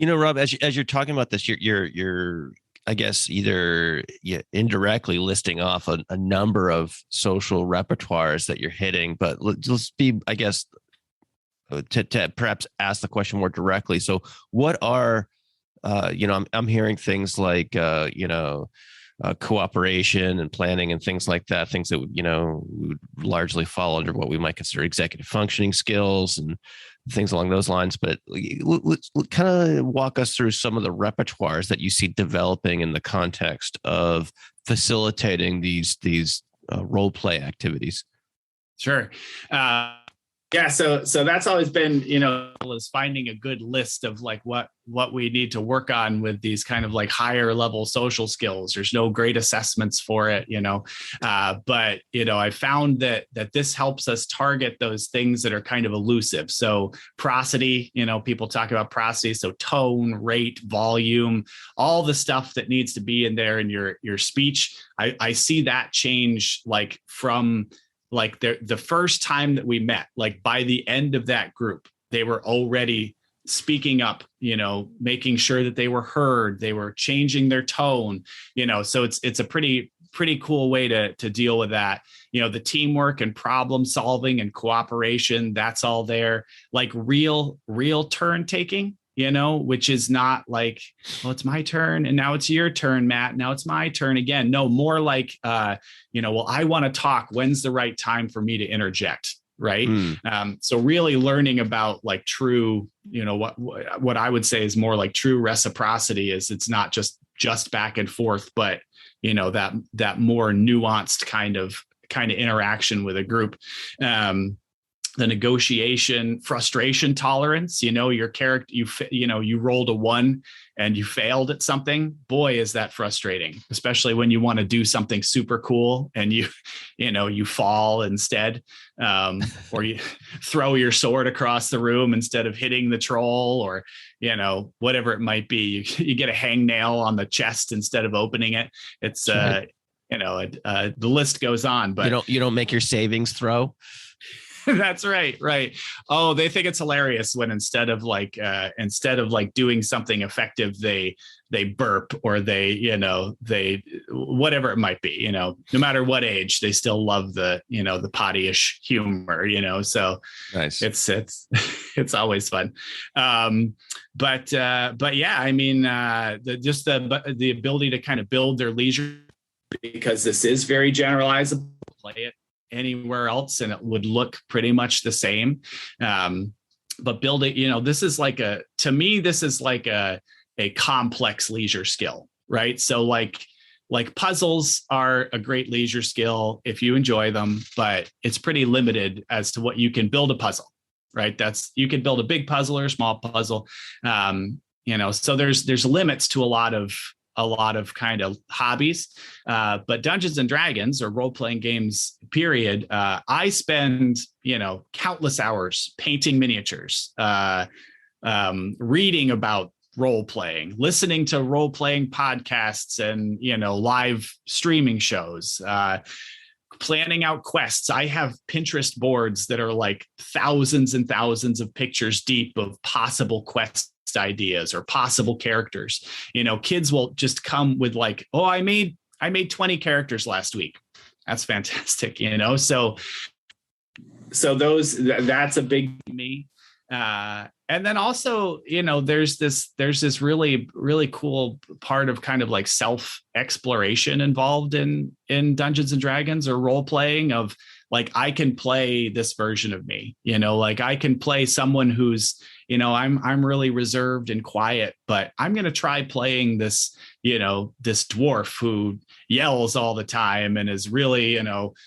Rob, as you're talking about this, you're I guess either indirectly listing off a number of social repertoires that you're hitting, but let's be, I guess, to perhaps ask the question more directly. So, what are, I'm hearing things like, cooperation and planning and things like that, things that would largely fall under what we might consider executive functioning skills and things along those lines. But let's kind of walk us through some of the repertoires that you see developing in the context of facilitating these role play activities. Sure. Yeah, so that's always been, is finding a good list of like what we need to work on with these kind of like higher level social skills. There's no great assessments for it, but I found that this helps us target those things that are kind of elusive. So prosody, people talk about prosody, so tone, rate, volume, all the stuff that needs to be in there in your speech. I see that change like from like the first time that we met, like by the end of that group, they were already speaking up, making sure that they were heard, they were changing their tone, so it's a pretty cool way to deal with that. The teamwork and problem solving and cooperation, that's all there. Like real turn taking, which is not like, well, it's my turn and now it's your turn, Matt. Now it's my turn again. No, more like, well, I want to talk. When's the right time for me to interject? Right. So really learning about like true, what I would say is more like true reciprocity is it's not just back and forth, but, that more nuanced kind of interaction with a group. the negotiation, frustration tolerance. Your character, you rolled a 1 and you failed at something. Boy, is that frustrating, especially when you want to do something super cool and you fall instead, or you throw your sword across the room instead of hitting the troll, or whatever it might be. You get a hangnail on the chest instead of opening it. It's right. The list goes on. But you don't make your savings throw. That's right. Right. Oh, they think it's hilarious when instead of doing something effective, they burp, or they whatever it might be, no matter what age, they still love the potty-ish humor, so nice. It's always fun. But yeah, I mean, the ability to kind of build their leisure, because this is very generalizable, play it anywhere else and it would look pretty much the same. But building, this is like a complex leisure skill, right? So like puzzles are a great leisure skill if you enjoy them, but it's pretty limited as to what you can build a puzzle, right? You can build a big puzzle or a small puzzle. So there's limits to a lot of kind of hobbies, but Dungeons and Dragons, or role-playing games, period. I spend, countless hours painting miniatures, reading about role-playing, listening to role-playing podcasts and, live streaming shows, planning out quests. I have Pinterest boards that are like thousands and thousands of pictures deep of possible quests, ideas, or possible characters. Kids will just come with like, oh, I made 20 characters last week. That's fantastic. So that's a big me. And then also, there's this really, really cool part of kind of like self exploration involved in Dungeons and Dragons, or role playing, of like, I can play this version of me, like I can play someone who's, I'm really reserved and quiet, but I'm going to try playing this, this dwarf who yells all the time and is really,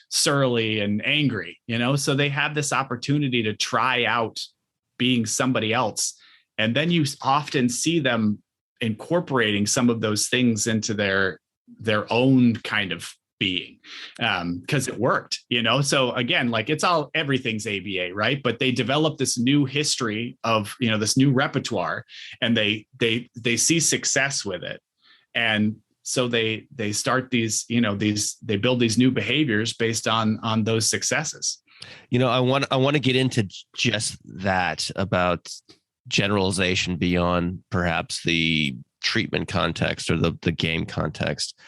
surly and angry, so they have this opportunity to try out being somebody else. And then you often see them incorporating some of those things into their own kind of being, because it worked, so again, like everything's ABA, right? But they develop this new history of, this new repertoire, and they see success with it. And so they start they build these new behaviors based on those successes. I want to get into just that, about generalization beyond perhaps the treatment context or the game context.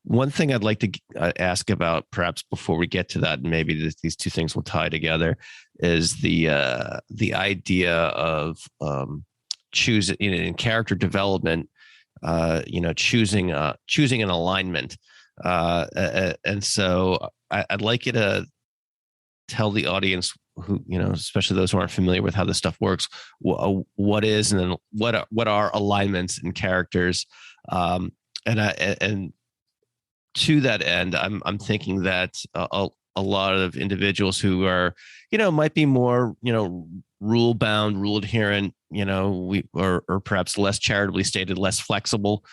One thing I'd like to ask about, perhaps before we get to that, and maybe these two things will tie together, is the idea of choosing in character development, choosing an alignment, and so I'd like you to tell the audience, who, especially those who aren't familiar with how this stuff works, what is, and then what are alignments in characters, and to that end, I'm thinking that a lot of individuals who are, might be more, rule bound, rule adherent, or perhaps less charitably stated, less flexible,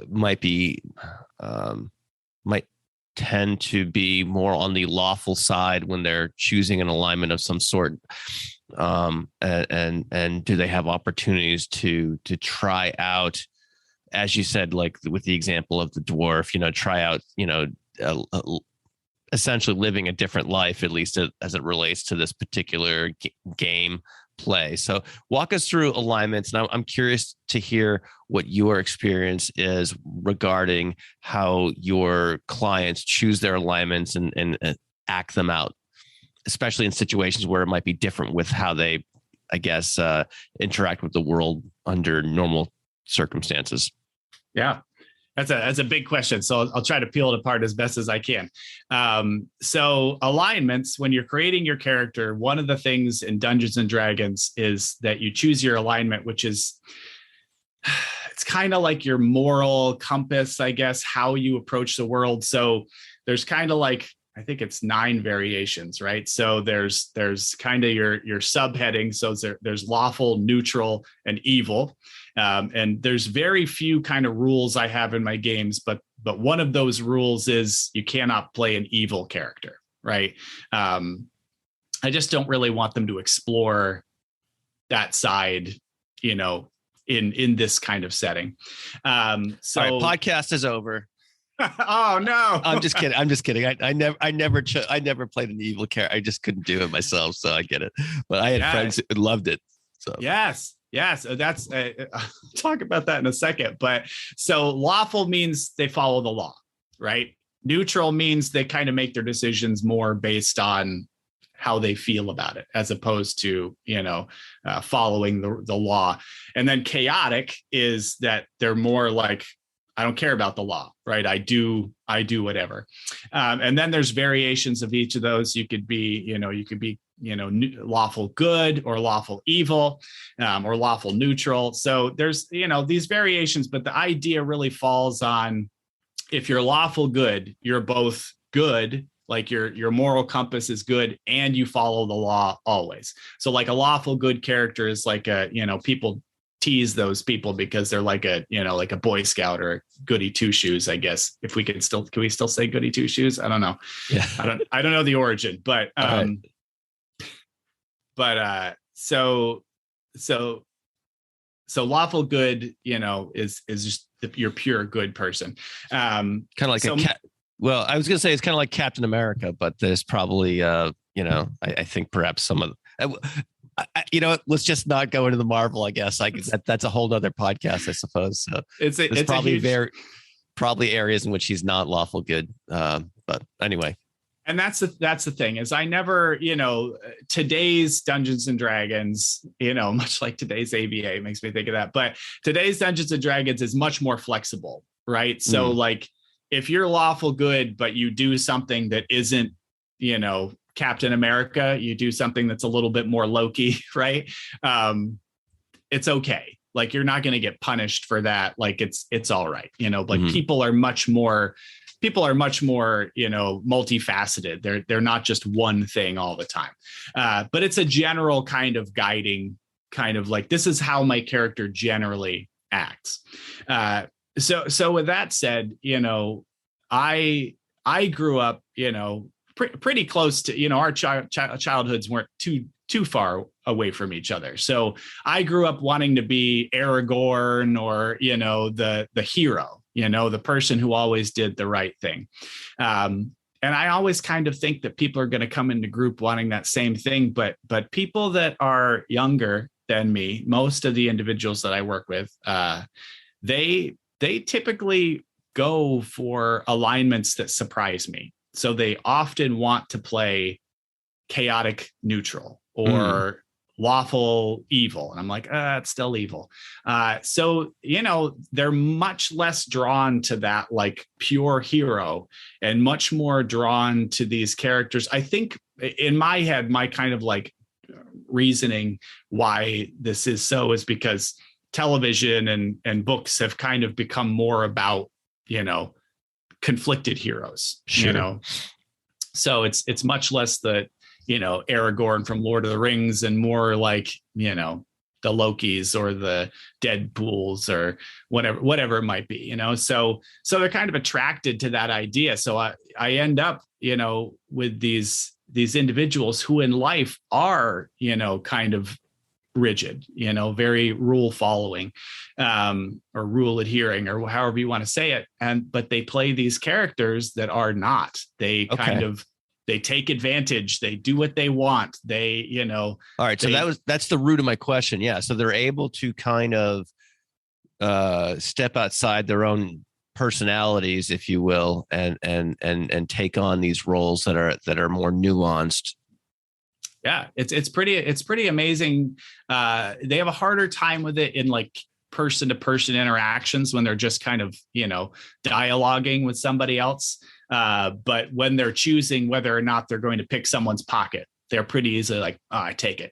might tend to be more on the lawful side when they're choosing an alignment of some sort. And do they have opportunities to try out, as you said, like with the example of the dwarf, try out, essentially living a different life, at least as it relates to this particular game play. So walk us through alignments. Now I'm curious to hear what your experience is regarding how your clients choose their alignments and act them out, especially in situations where it might be different with how they, I guess, interact with the world under normal circumstances. Yeah, that's a big question. So I'll try to peel it apart as best as I can. So alignments, when you're creating your character, one of the things in Dungeons and Dragons is that you choose your alignment, which is, it's kind of like your moral compass, I guess, how you approach the world. So there's kind of like I think it's 9 variations, right? So there's kind of your subheading. So there's lawful, neutral, and evil. And there's very few kind of rules I have in my games, but one of those rules is you cannot play an evil character, right? I just don't really want them to explore that side, in this kind of setting. So all right, podcast is over. Oh no! I'm just kidding. I never played an evil character. I just couldn't do it myself, so I get it. But I had friends who loved it. So yes, that's talk about that in a second. But so lawful means they follow the law, right? Neutral means they kind of make their decisions more based on how they feel about it, as opposed to following the law. And then chaotic is that they're more like, I don't care about the law, right? I do whatever. And then there's variations of each of those. You could be lawful good or lawful evil, or lawful neutral. So there's, these variations, but the idea really falls on, if you're lawful good, you're both good, like your moral compass is good, and you follow the law always. So like a lawful good character is like people tease those people because they're like a Boy Scout or a goody two shoes, I guess. If we can we still say goody two shoes? I don't know. Yeah. I don't know the origin, but so lawful good, is just your pure good person. Kind of like well, I was going to say it's kind of like Captain America, but there's probably I think perhaps some of let's just not go into the Marvel, I guess. That's a whole other podcast, I suppose. So it's probably probably areas in which he's not lawful good. But anyway. And that's the thing, is I never, today's Dungeons and Dragons, much like today's ABA makes me think of that, but today's Dungeons and Dragons is much more flexible, right? So like, if you're lawful good, but you do something that isn't, Captain America, you do something that's a little bit more Loki, right? It's okay. Like, you're not going to get punished for that. Like, it's all right. People are much more, multifaceted. They're not just one thing all the time. But it's a general kind of guiding, kind of like, this is how my character generally acts. So with that said, I grew up, pretty close to, our childhoods weren't too far away from each other. So I grew up wanting to be Aragorn, or, the hero, the person who always did the right thing. And I always kind of think that people are going to come into group wanting that same thing, but people that are younger than me, most of the individuals that I work with, they typically go for alignments that surprise me. So they often want to play chaotic neutral or lawful evil. And I'm like, it's still evil. So, they're much less drawn to that, like, pure hero, and much more drawn to these characters. I think in my head, my kind of like reasoning why this is so is because television and books have kind of become more about, conflicted heroes. Sure. So it's much less the, Aragorn from Lord of the Rings, and more like, the Lokis or the Deadpools or whatever it might be, so they're kind of attracted to that idea. So I end up, with these individuals who in life are, kind of rigid, very rule following, or rule adhering, or however you want to say it. But they play these characters that are not. They kind of, they take advantage. They do what they want. They, All right. So that's the root of my question. Yeah. So they're able to kind of step outside their own personalities, if you will, and take on these roles that are more nuanced. Yeah, it's pretty amazing. They have a harder time with it in like person-to-person interactions when they're just kind of, dialoguing with somebody else. But when they're choosing whether or not they're going to pick someone's pocket, they're pretty easily like, oh, I take it,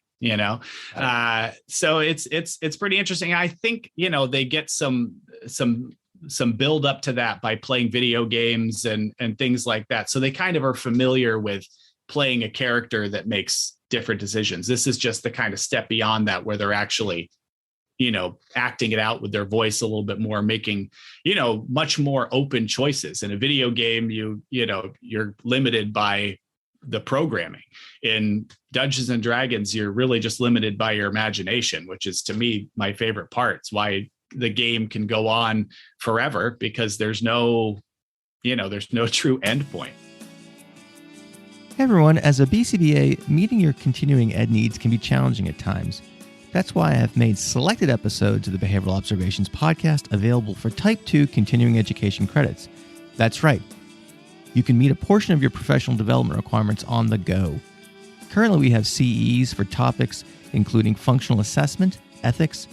So it's pretty interesting. I think, they get some some build up to that by playing video games and things like that. So they kind of are familiar with playing a character that makes different decisions. This is just the kind of step beyond that, where they're actually, acting it out with their voice a little bit more, making, much more open choices. In a video game, you're limited by the programming. In Dungeons and Dragons, you're really just limited by your imagination, which is, to me, my favorite part. It's why the game can go on forever, because there's no true endpoint. Hey everyone, as a BCBA, meeting your continuing ed needs can be challenging at times. That's why I have made selected episodes of the Behavioral Observations podcast available for Type 2 continuing education credits. That's right. You can meet a portion of your professional development requirements on the go. Currently, we have CEs for topics including functional assessment, ethics,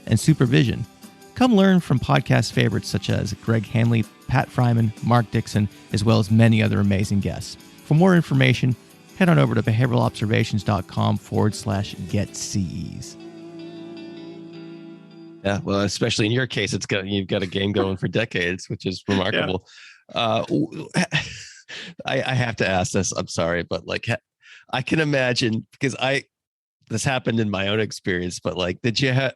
and supervision. Come learn from podcast favorites such as Greg Hanley, Pat Fryman, Mark Dixon, as well as many other amazing guests. For more information, head on over to behavioralobservations.com/get-CEs. Yeah, well, especially in your case, you've got a game going for decades, which is remarkable. Yeah. I have to ask this. I'm sorry, but I can imagine, because this happened in my own experience. But did you have,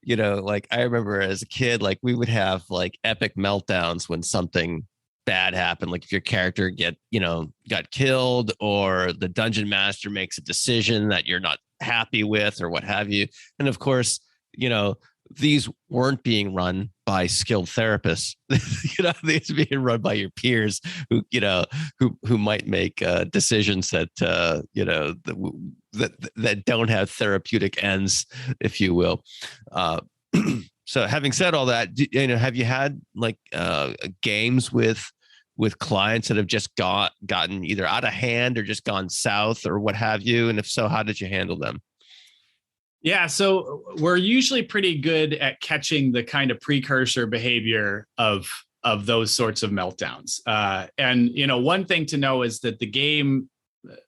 I remember as a kid, we would have epic meltdowns when something bad happened, if your character got killed, or the dungeon master makes a decision that you're not happy with, or what have you. And of course, these weren't being run by skilled therapists. These are being run by your peers who might make decisions that that don't have therapeutic ends, if you will. So having said all that, have you had games with clients that have just gotten either out of hand or just gone south or what have you? And if so, how did you handle them? Yeah, so we're usually pretty good at catching the kind of precursor behavior of those sorts of meltdowns. And one thing to know is that the game,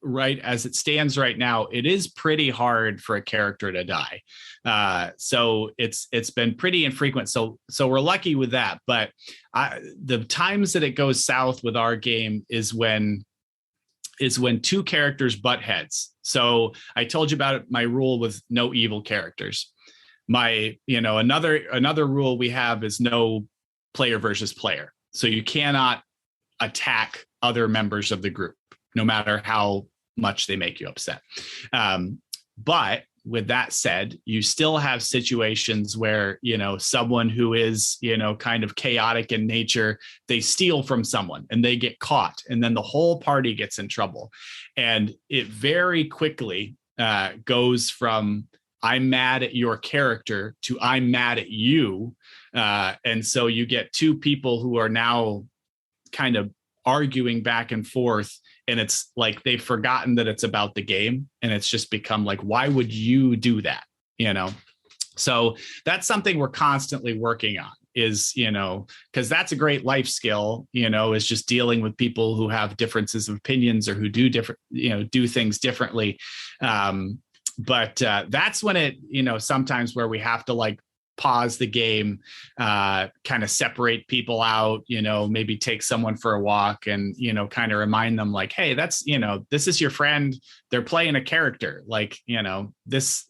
right as it stands right now, it is pretty hard for a character to die. So it's been pretty infrequent. So we're lucky with that. But the times that it goes south with our game is when two characters butt heads. So I told you about my rule with no evil characters. Another rule we have is no player versus player. So you cannot attack other members of the group, no matter how much they make you upset. But with that said, you still have situations where, someone who is, kind of chaotic in nature, they steal from someone and they get caught, and then the whole party gets in trouble. And it very quickly goes from I'm mad at your character to I'm mad at you. And so you get two people who are now kind of arguing back and forth, and it's like they've forgotten that it's about the game, and it's just become why would you do that? So that's something we're constantly working on, is because that's a great life skill, is just dealing with people who have differences of opinions or who do different, do things differently. But that's when it, sometimes where we have to pause the game, kind of separate people out, maybe take someone for a walk and, kind of remind them hey, that's, this is your friend. They're playing a character, this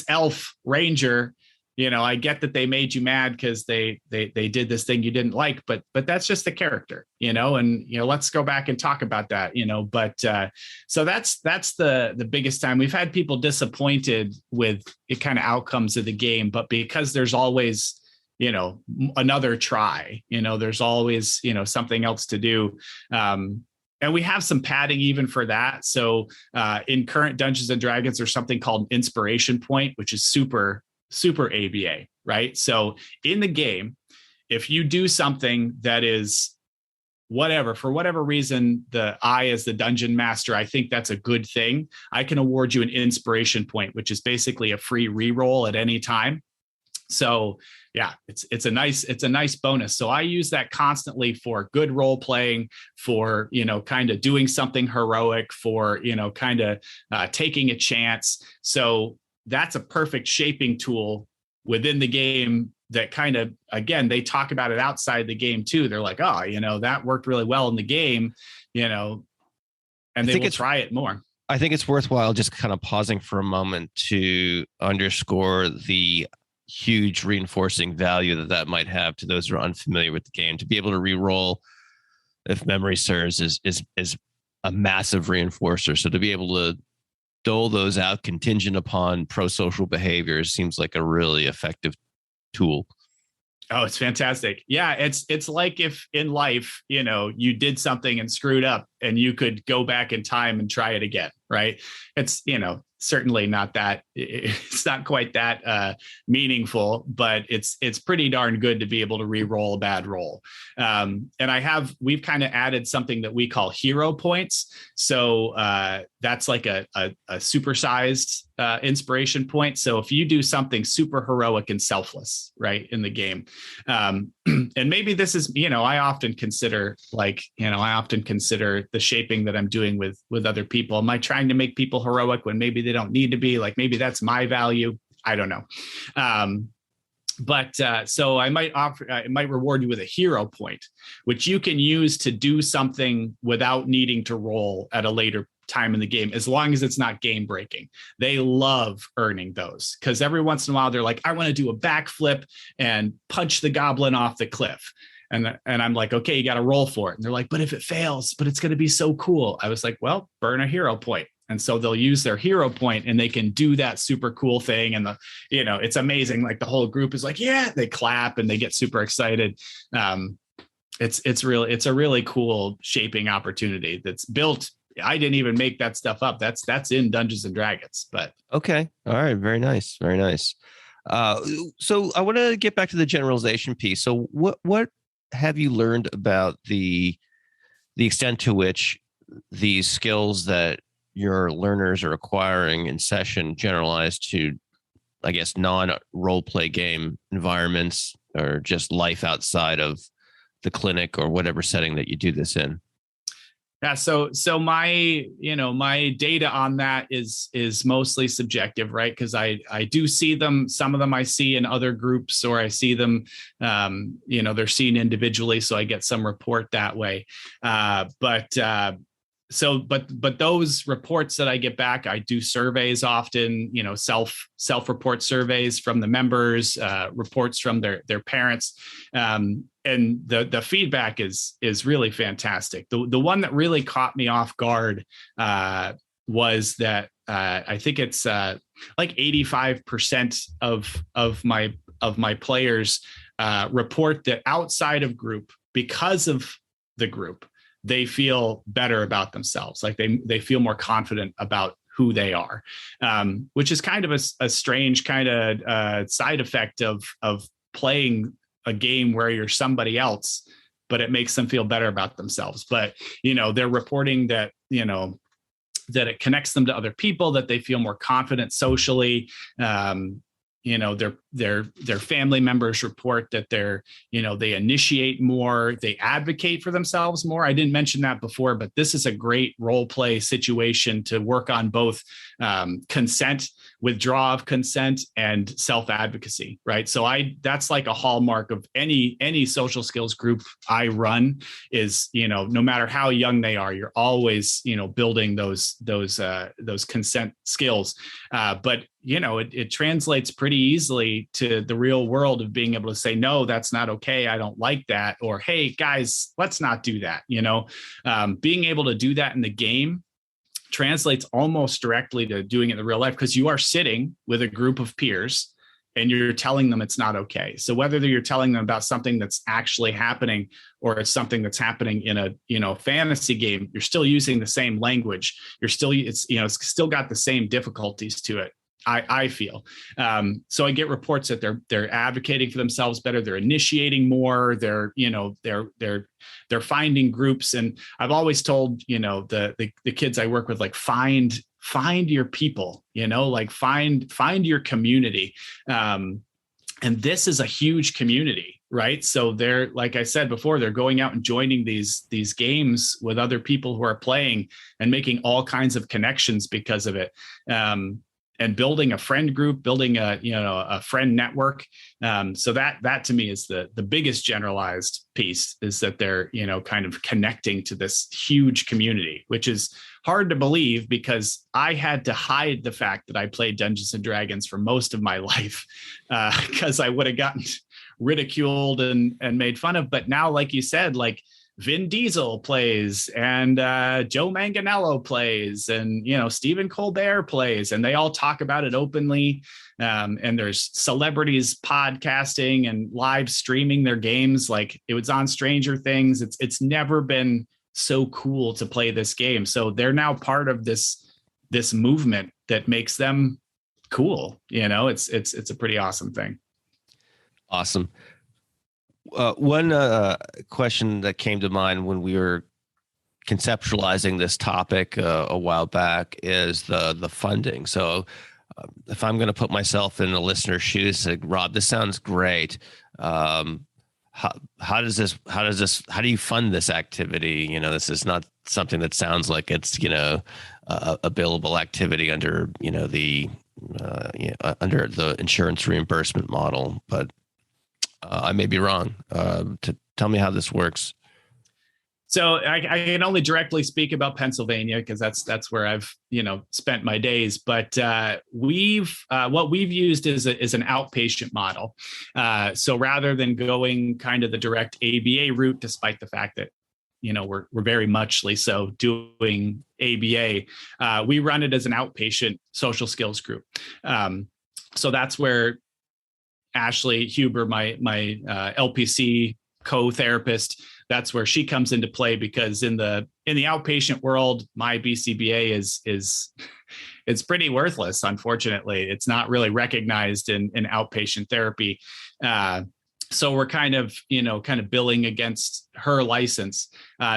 elf ranger, I get that they made you mad because they did this thing you didn't like, but that's just the character, and, let's go back and talk about that, but so that's the biggest time. We've had people disappointed with the kind of outcomes of the game, but because there's always, another try, there's always, something else to do. And we have some padding even for that. So in current Dungeons and Dragons, there's something called an inspiration point, which is super ABA, right? So in the game, if you do something that is for whatever reason, I as the dungeon master, I think that's a good thing, I can award you an inspiration point, which is basically a free reroll at any time. So yeah, it's a nice bonus. So I use that constantly for good role playing, for, kind of doing something heroic, for, kind of taking a chance. So that's a perfect shaping tool within the game that kind of, again, they talk about it outside the game too. They're like, oh, that worked really well in the game, and they will try it more. I think it's worthwhile just kind of pausing for a moment to underscore the huge reinforcing value that might have to those who are unfamiliar with the game. To be able to re-roll, if memory serves, is a massive reinforcer. So to be able to dole those out contingent upon pro-social behaviors seems like a really effective tool. Oh, it's fantastic. Yeah, it's like if in life, you did something and screwed up and you could go back in time and try it again, right? It's, certainly not that, it's not quite that meaningful, but it's pretty darn good to be able to re-roll a bad roll. And we've kind of added something that we call hero points. So that's like a supersized inspiration point. So if you do something super heroic and selfless, right, in the game, and maybe this is, I often consider the shaping that I'm doing with other people. Am I trying to make people heroic when maybe they don't need to be? Like, maybe that's my value. I don't know. But so I might reward you with a hero point, which you can use to do something without needing to roll at a later time in the game, as long as it's not game breaking. They love earning those, because every once in a while they're like, I want to do a backflip and punch the goblin off the cliff. And I'm like, okay, you got to roll for it. And they're like, but if it fails, but it's going to be so cool. I was like, well, burn a hero point. And so they'll use their hero point and they can do that super cool thing. And it's amazing. Like, the whole group is like, yeah, they clap and they get super excited. It's a really cool shaping opportunity that's built. I didn't even make that stuff up. That's in Dungeons and Dragons. But okay, all right, very nice, very nice. So I want to get back to the generalization piece. So what have you learned about the extent to which these skills that your learners are acquiring in session generalize to, I guess, non-role play game environments, or just life outside of the clinic or whatever setting that you do this in? Yeah. So my data on that is mostly subjective, right? Because I do see them. Some of them I see in other groups, or I see them, they're seen individually. So I get some report that way. But those reports that I get back, I do surveys often, self-report surveys from the members, reports from their parents. And the feedback is really fantastic. The one that really caught me off guard was that I think it's like 85% of my players report that outside of group, because of the group, they feel better about themselves. Like they feel more confident about who they are, which is kind of a strange kind of side effect of playing a game where you're somebody else, but it makes them feel better about themselves. But, they're reporting that, that it connects them to other people, that they feel more confident socially. Their family members report that they initiate more, they advocate for themselves more. I didn't mention that before, but this is a great role play situation to work on both consent, withdrawal of consent, and self-advocacy, right? So that's like a hallmark of any social skills group I run is, no matter how young they are, you're always, building those consent skills. But it translates pretty easily to the real world of being able to say, no, that's not okay. I don't like that. Or, hey, guys, let's not do that. Being able to do that in the game translates almost directly to doing it in the real life, because you are sitting with a group of peers and you're telling them it's not okay. So whether you're telling them about something that's actually happening or it's something that's happening in a fantasy game, you're still using the same language. It's still got the same difficulties to it. I feel. So I get reports that they're advocating for themselves better. They're initiating more. They're finding groups. And I've always told, the kids I work with, like, find your people, like find your community. And this is a huge community, right? So they're, like I said before, they're going out and joining these games with other people who are playing and making all kinds of connections because of it. and building a friend group, building a friend network. So that to me is the biggest generalized piece, is that they're, kind of connecting to this huge community, which is hard to believe because I had to hide the fact that I played Dungeons and Dragons for most of my life, because I would have gotten ridiculed and made fun of. But now, like you said, like Vin Diesel plays, and Joe Manganiello plays, and Stephen Colbert plays, and they all talk about it openly. And there's celebrities podcasting and live streaming their games. Like it was on Stranger Things. It's never been so cool to play this game. So they're now part of this movement that makes them cool. It's a pretty awesome thing. Awesome. One question that came to mind when we were conceptualizing this topic a while back is the funding. So if I'm going to put myself in the listener's shoes, say, Rob, this sounds great. How do you fund this activity? This is not something that sounds like it's, a billable activity under, under the insurance reimbursement model, but I may be wrong. To tell me how this works. So I can only directly speak about Pennsylvania because that's where I've spent my days. But what we've used is an outpatient model. So rather than going kind of the direct ABA route, despite the fact that we're very muchly so doing ABA, we run it as an outpatient social skills group. So that's where Ashley Huber, my LPC co-therapist, that's where she comes into play, because in the outpatient world, my BCBA is pretty worthless. Unfortunately, it's not really recognized in outpatient therapy. So we're kind of billing against her license.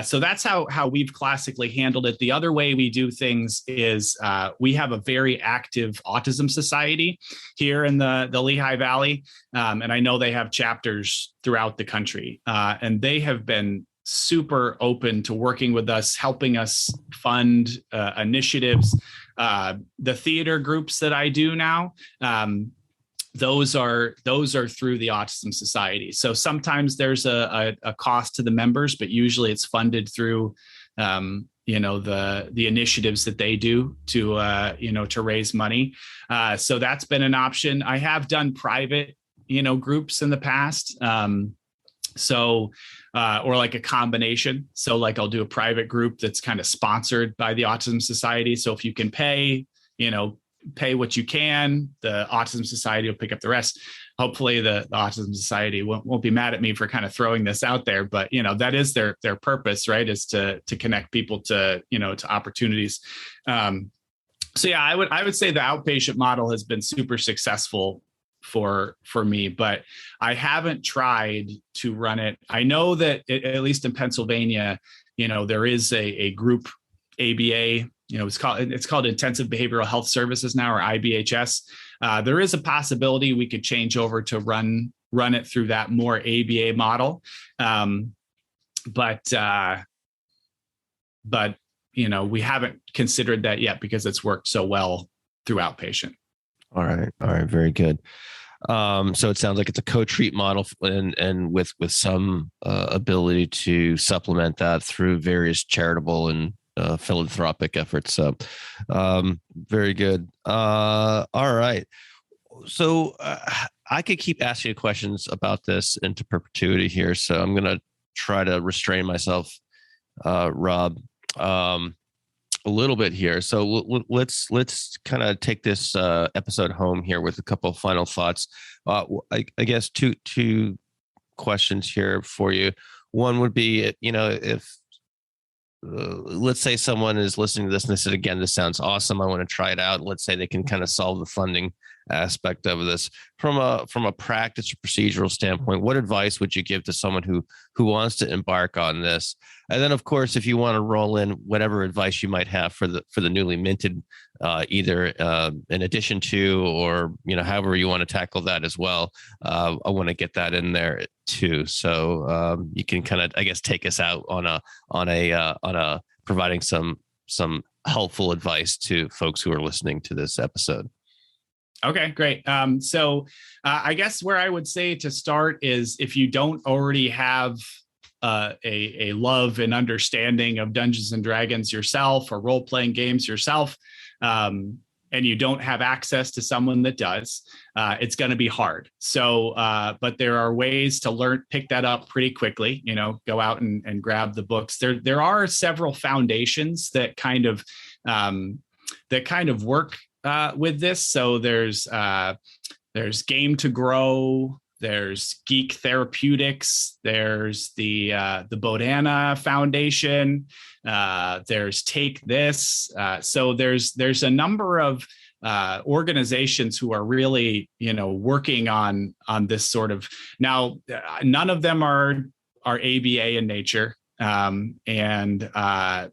So that's how we've classically handled it. The other way we do things is we have a very active autism society here in the Lehigh Valley. And I know they have chapters throughout the country. And they have been super open to working with us, helping us fund initiatives. The theater groups that I do now, those are through the Autism Society. So sometimes there's a cost to the members, but usually it's funded through the initiatives that they do to raise money. So that's been an option. I have done private groups in the past. Or like a combination. So like I'll do a private group that's kind of sponsored by the Autism Society. So if you can pay what you can, the Autism Society will pick up the rest. Hopefully the Autism Society won't be mad at me for kind of throwing this out there, but that is their purpose, right? Is to connect people to opportunities. So yeah, I would say the outpatient model has been super successful for me, but I haven't tried to run it. I know that at least in Pennsylvania, there is a group ABA. It's called Intensive Behavioral Health Services now, or IBHS. There is a possibility we could change over to run it through that more ABA model. But we haven't considered that yet because it's worked so well through outpatient. All right. Very good. So it sounds like it's a co-treat model and with some ability to supplement that through various charitable and philanthropic efforts. So very good. All right. So I could keep asking you questions about this into perpetuity here. So I'm going to try to restrain myself, Rob, a little bit here. So let's kind of take this episode home here with a couple of final thoughts. I guess two questions here for you. One would be, if let's say someone is listening to this and they said, again, this sounds awesome, I want to try it out. Let's say they can kind of solve the funding aspect of this from a practice or procedural standpoint. What advice would you give to someone who wants to embark on this? And then, of course, if you want to roll in whatever advice you might have for the newly minted, either in addition to, or however you want to tackle that as well, I want to get that in there too. So you can kind of, I guess, take us out on a providing some helpful advice to folks who are listening to this episode. Okay, great. I guess where I would say to start is if you don't already have a love and understanding of Dungeons and Dragons yourself or role-playing games yourself, and you don't have access to someone that does, it's going to be hard. So, but there are ways to pick that up pretty quickly, go out and grab the books. There are several foundations that kind of work with this. So there's Game to Grow, there's Geek Therapeutics, there's the Bodhana Foundation, there's Take This. So there's a number of organizations who are really working on this sort of. Now, none of them are ABA in nature, and the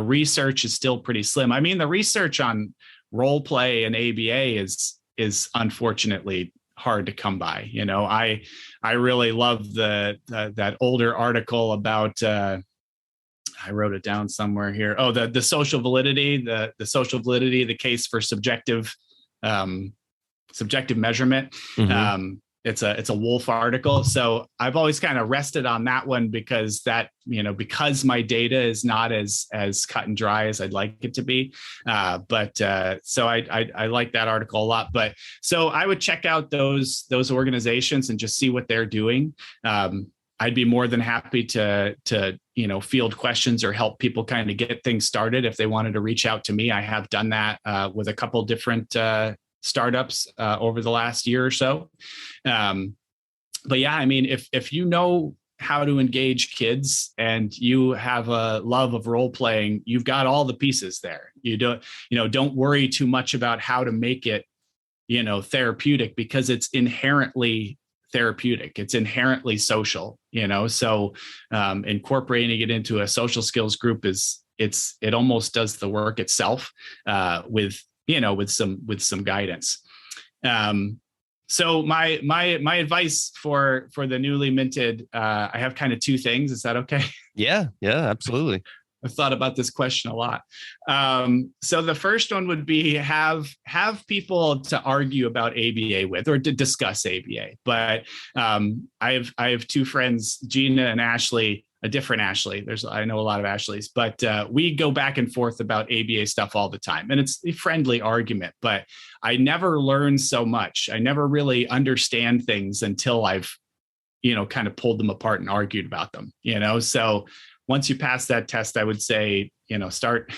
research is still pretty slim. I mean, the research on role play and ABA is unfortunately hard to come by. I really love that older article about. I wrote it down somewhere here. Oh, the social validity, the case for subjective measurement. Mm-hmm. It's a Wolf article. So I've always kind of rested on that one because because my data is not as cut and dry as I'd like it to be. So I like that article a lot. But so I would check out those organizations and just see what they're doing. I'd be more than happy to field questions or help people kind of get things started if they wanted to reach out to me. I have done that with a couple different startups over the last year or so. But yeah, I mean, if you know how to engage kids and you have a love of role playing, you've got all the pieces there. You don't worry too much about how to make it, therapeutic, because it's inherently therapeutic. It's inherently social, so incorporating it into a social skills group it almost does the work itself with some guidance. So my advice for the newly minted, I have kind of two things. Is that okay? Yeah, absolutely. I've thought about this question a lot. So the first one would be have people to argue about ABA with or to discuss ABA. But I have two friends, Gina and Ashley, a different Ashley. I know a lot of Ashleys, but we go back and forth about ABA stuff all the time. And it's a friendly argument, but I never learn so much. I never really understand things until I've, kind of pulled them apart and argued about them, So once you pass that test, I would say, start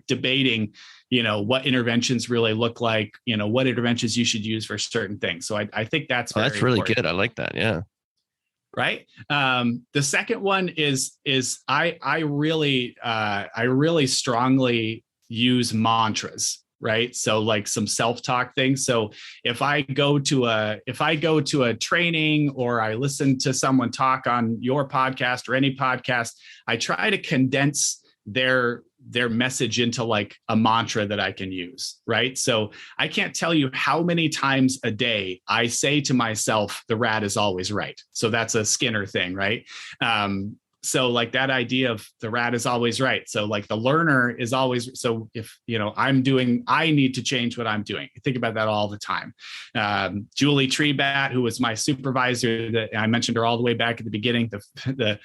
debating, what interventions really look like, what interventions you should use for certain things. So I think that's really good. I like that. Yeah. Right. The second one is I really strongly use mantras. Right. So like some self-talk things. So if I go to a training or I listen to someone talk on your podcast or any podcast, I try to condense their message into like a mantra that I can use. Right. So I can't tell you how many times a day I say to myself, the rat is always right. So that's a Skinner thing. Right. So like that idea of the rat is always right. So like the learner is always, so if, I need to change what I'm doing. I think about that all the time. Julie Treebat, who was my supervisor that I mentioned her all the way back at the beginning, the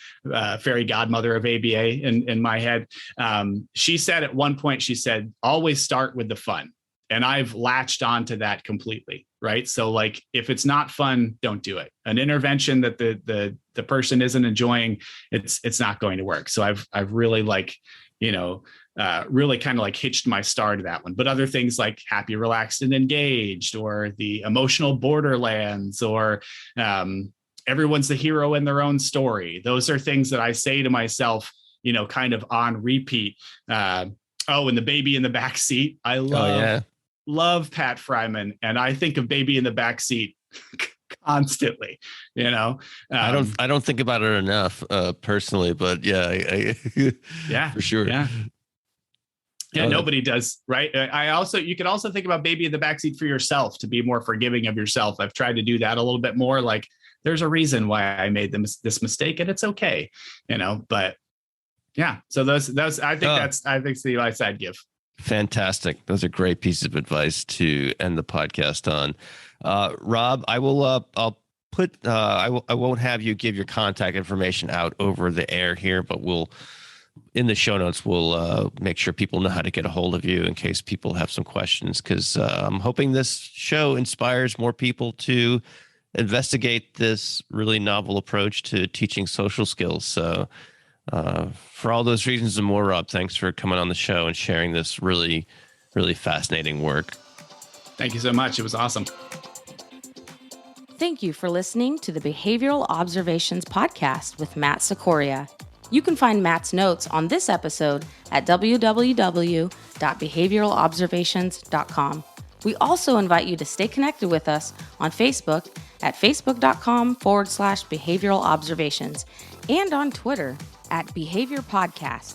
fairy godmother of ABA in my head. She said at one point, she said, always start with the fun. And I've latched onto that completely. Right. So like, if it's not fun, don't do it. An intervention that the person isn't enjoying, it's not going to work. So I've really really kind of like hitched my star to that one. But other things like happy, relaxed, and engaged, or the emotional borderlands, or everyone's the hero in their own story. Those are things that I say to myself, kind of on repeat. And the baby in the back seat. I love Pat Fryman, and I think of baby in the backseat constantly. I don't think about it enough personally, but yeah, yeah, for sure. Yeah, nobody does, right? You could also think about baby in the backseat for yourself, to be more forgiving of yourself. I've tried to do that a little bit more. Like, there's a reason why I made this mistake, and it's okay, But yeah, so those I think that's the advice I'd give. Fantastic. Those are great pieces of advice to end the podcast on. Rob, I will. I'll put. I won't have you give your contact information out over the air here, but we'll in the show notes. We'll make sure people know how to get a hold of you in case people have some questions. Because I'm hoping this show inspires more people to investigate this really novel approach to teaching social skills. So. For all those reasons and more, Rob, thanks for coming on the show and sharing this really, really fascinating work. Thank you so much. It was awesome. Thank you for listening to the Behavioral Observations Podcast with Matt Sikoria. You can find Matt's notes on this episode at www.behavioralobservations.com. We also invite you to stay connected with us on Facebook at facebook.com/behavioral observations and on Twitter at Behavior Podcast.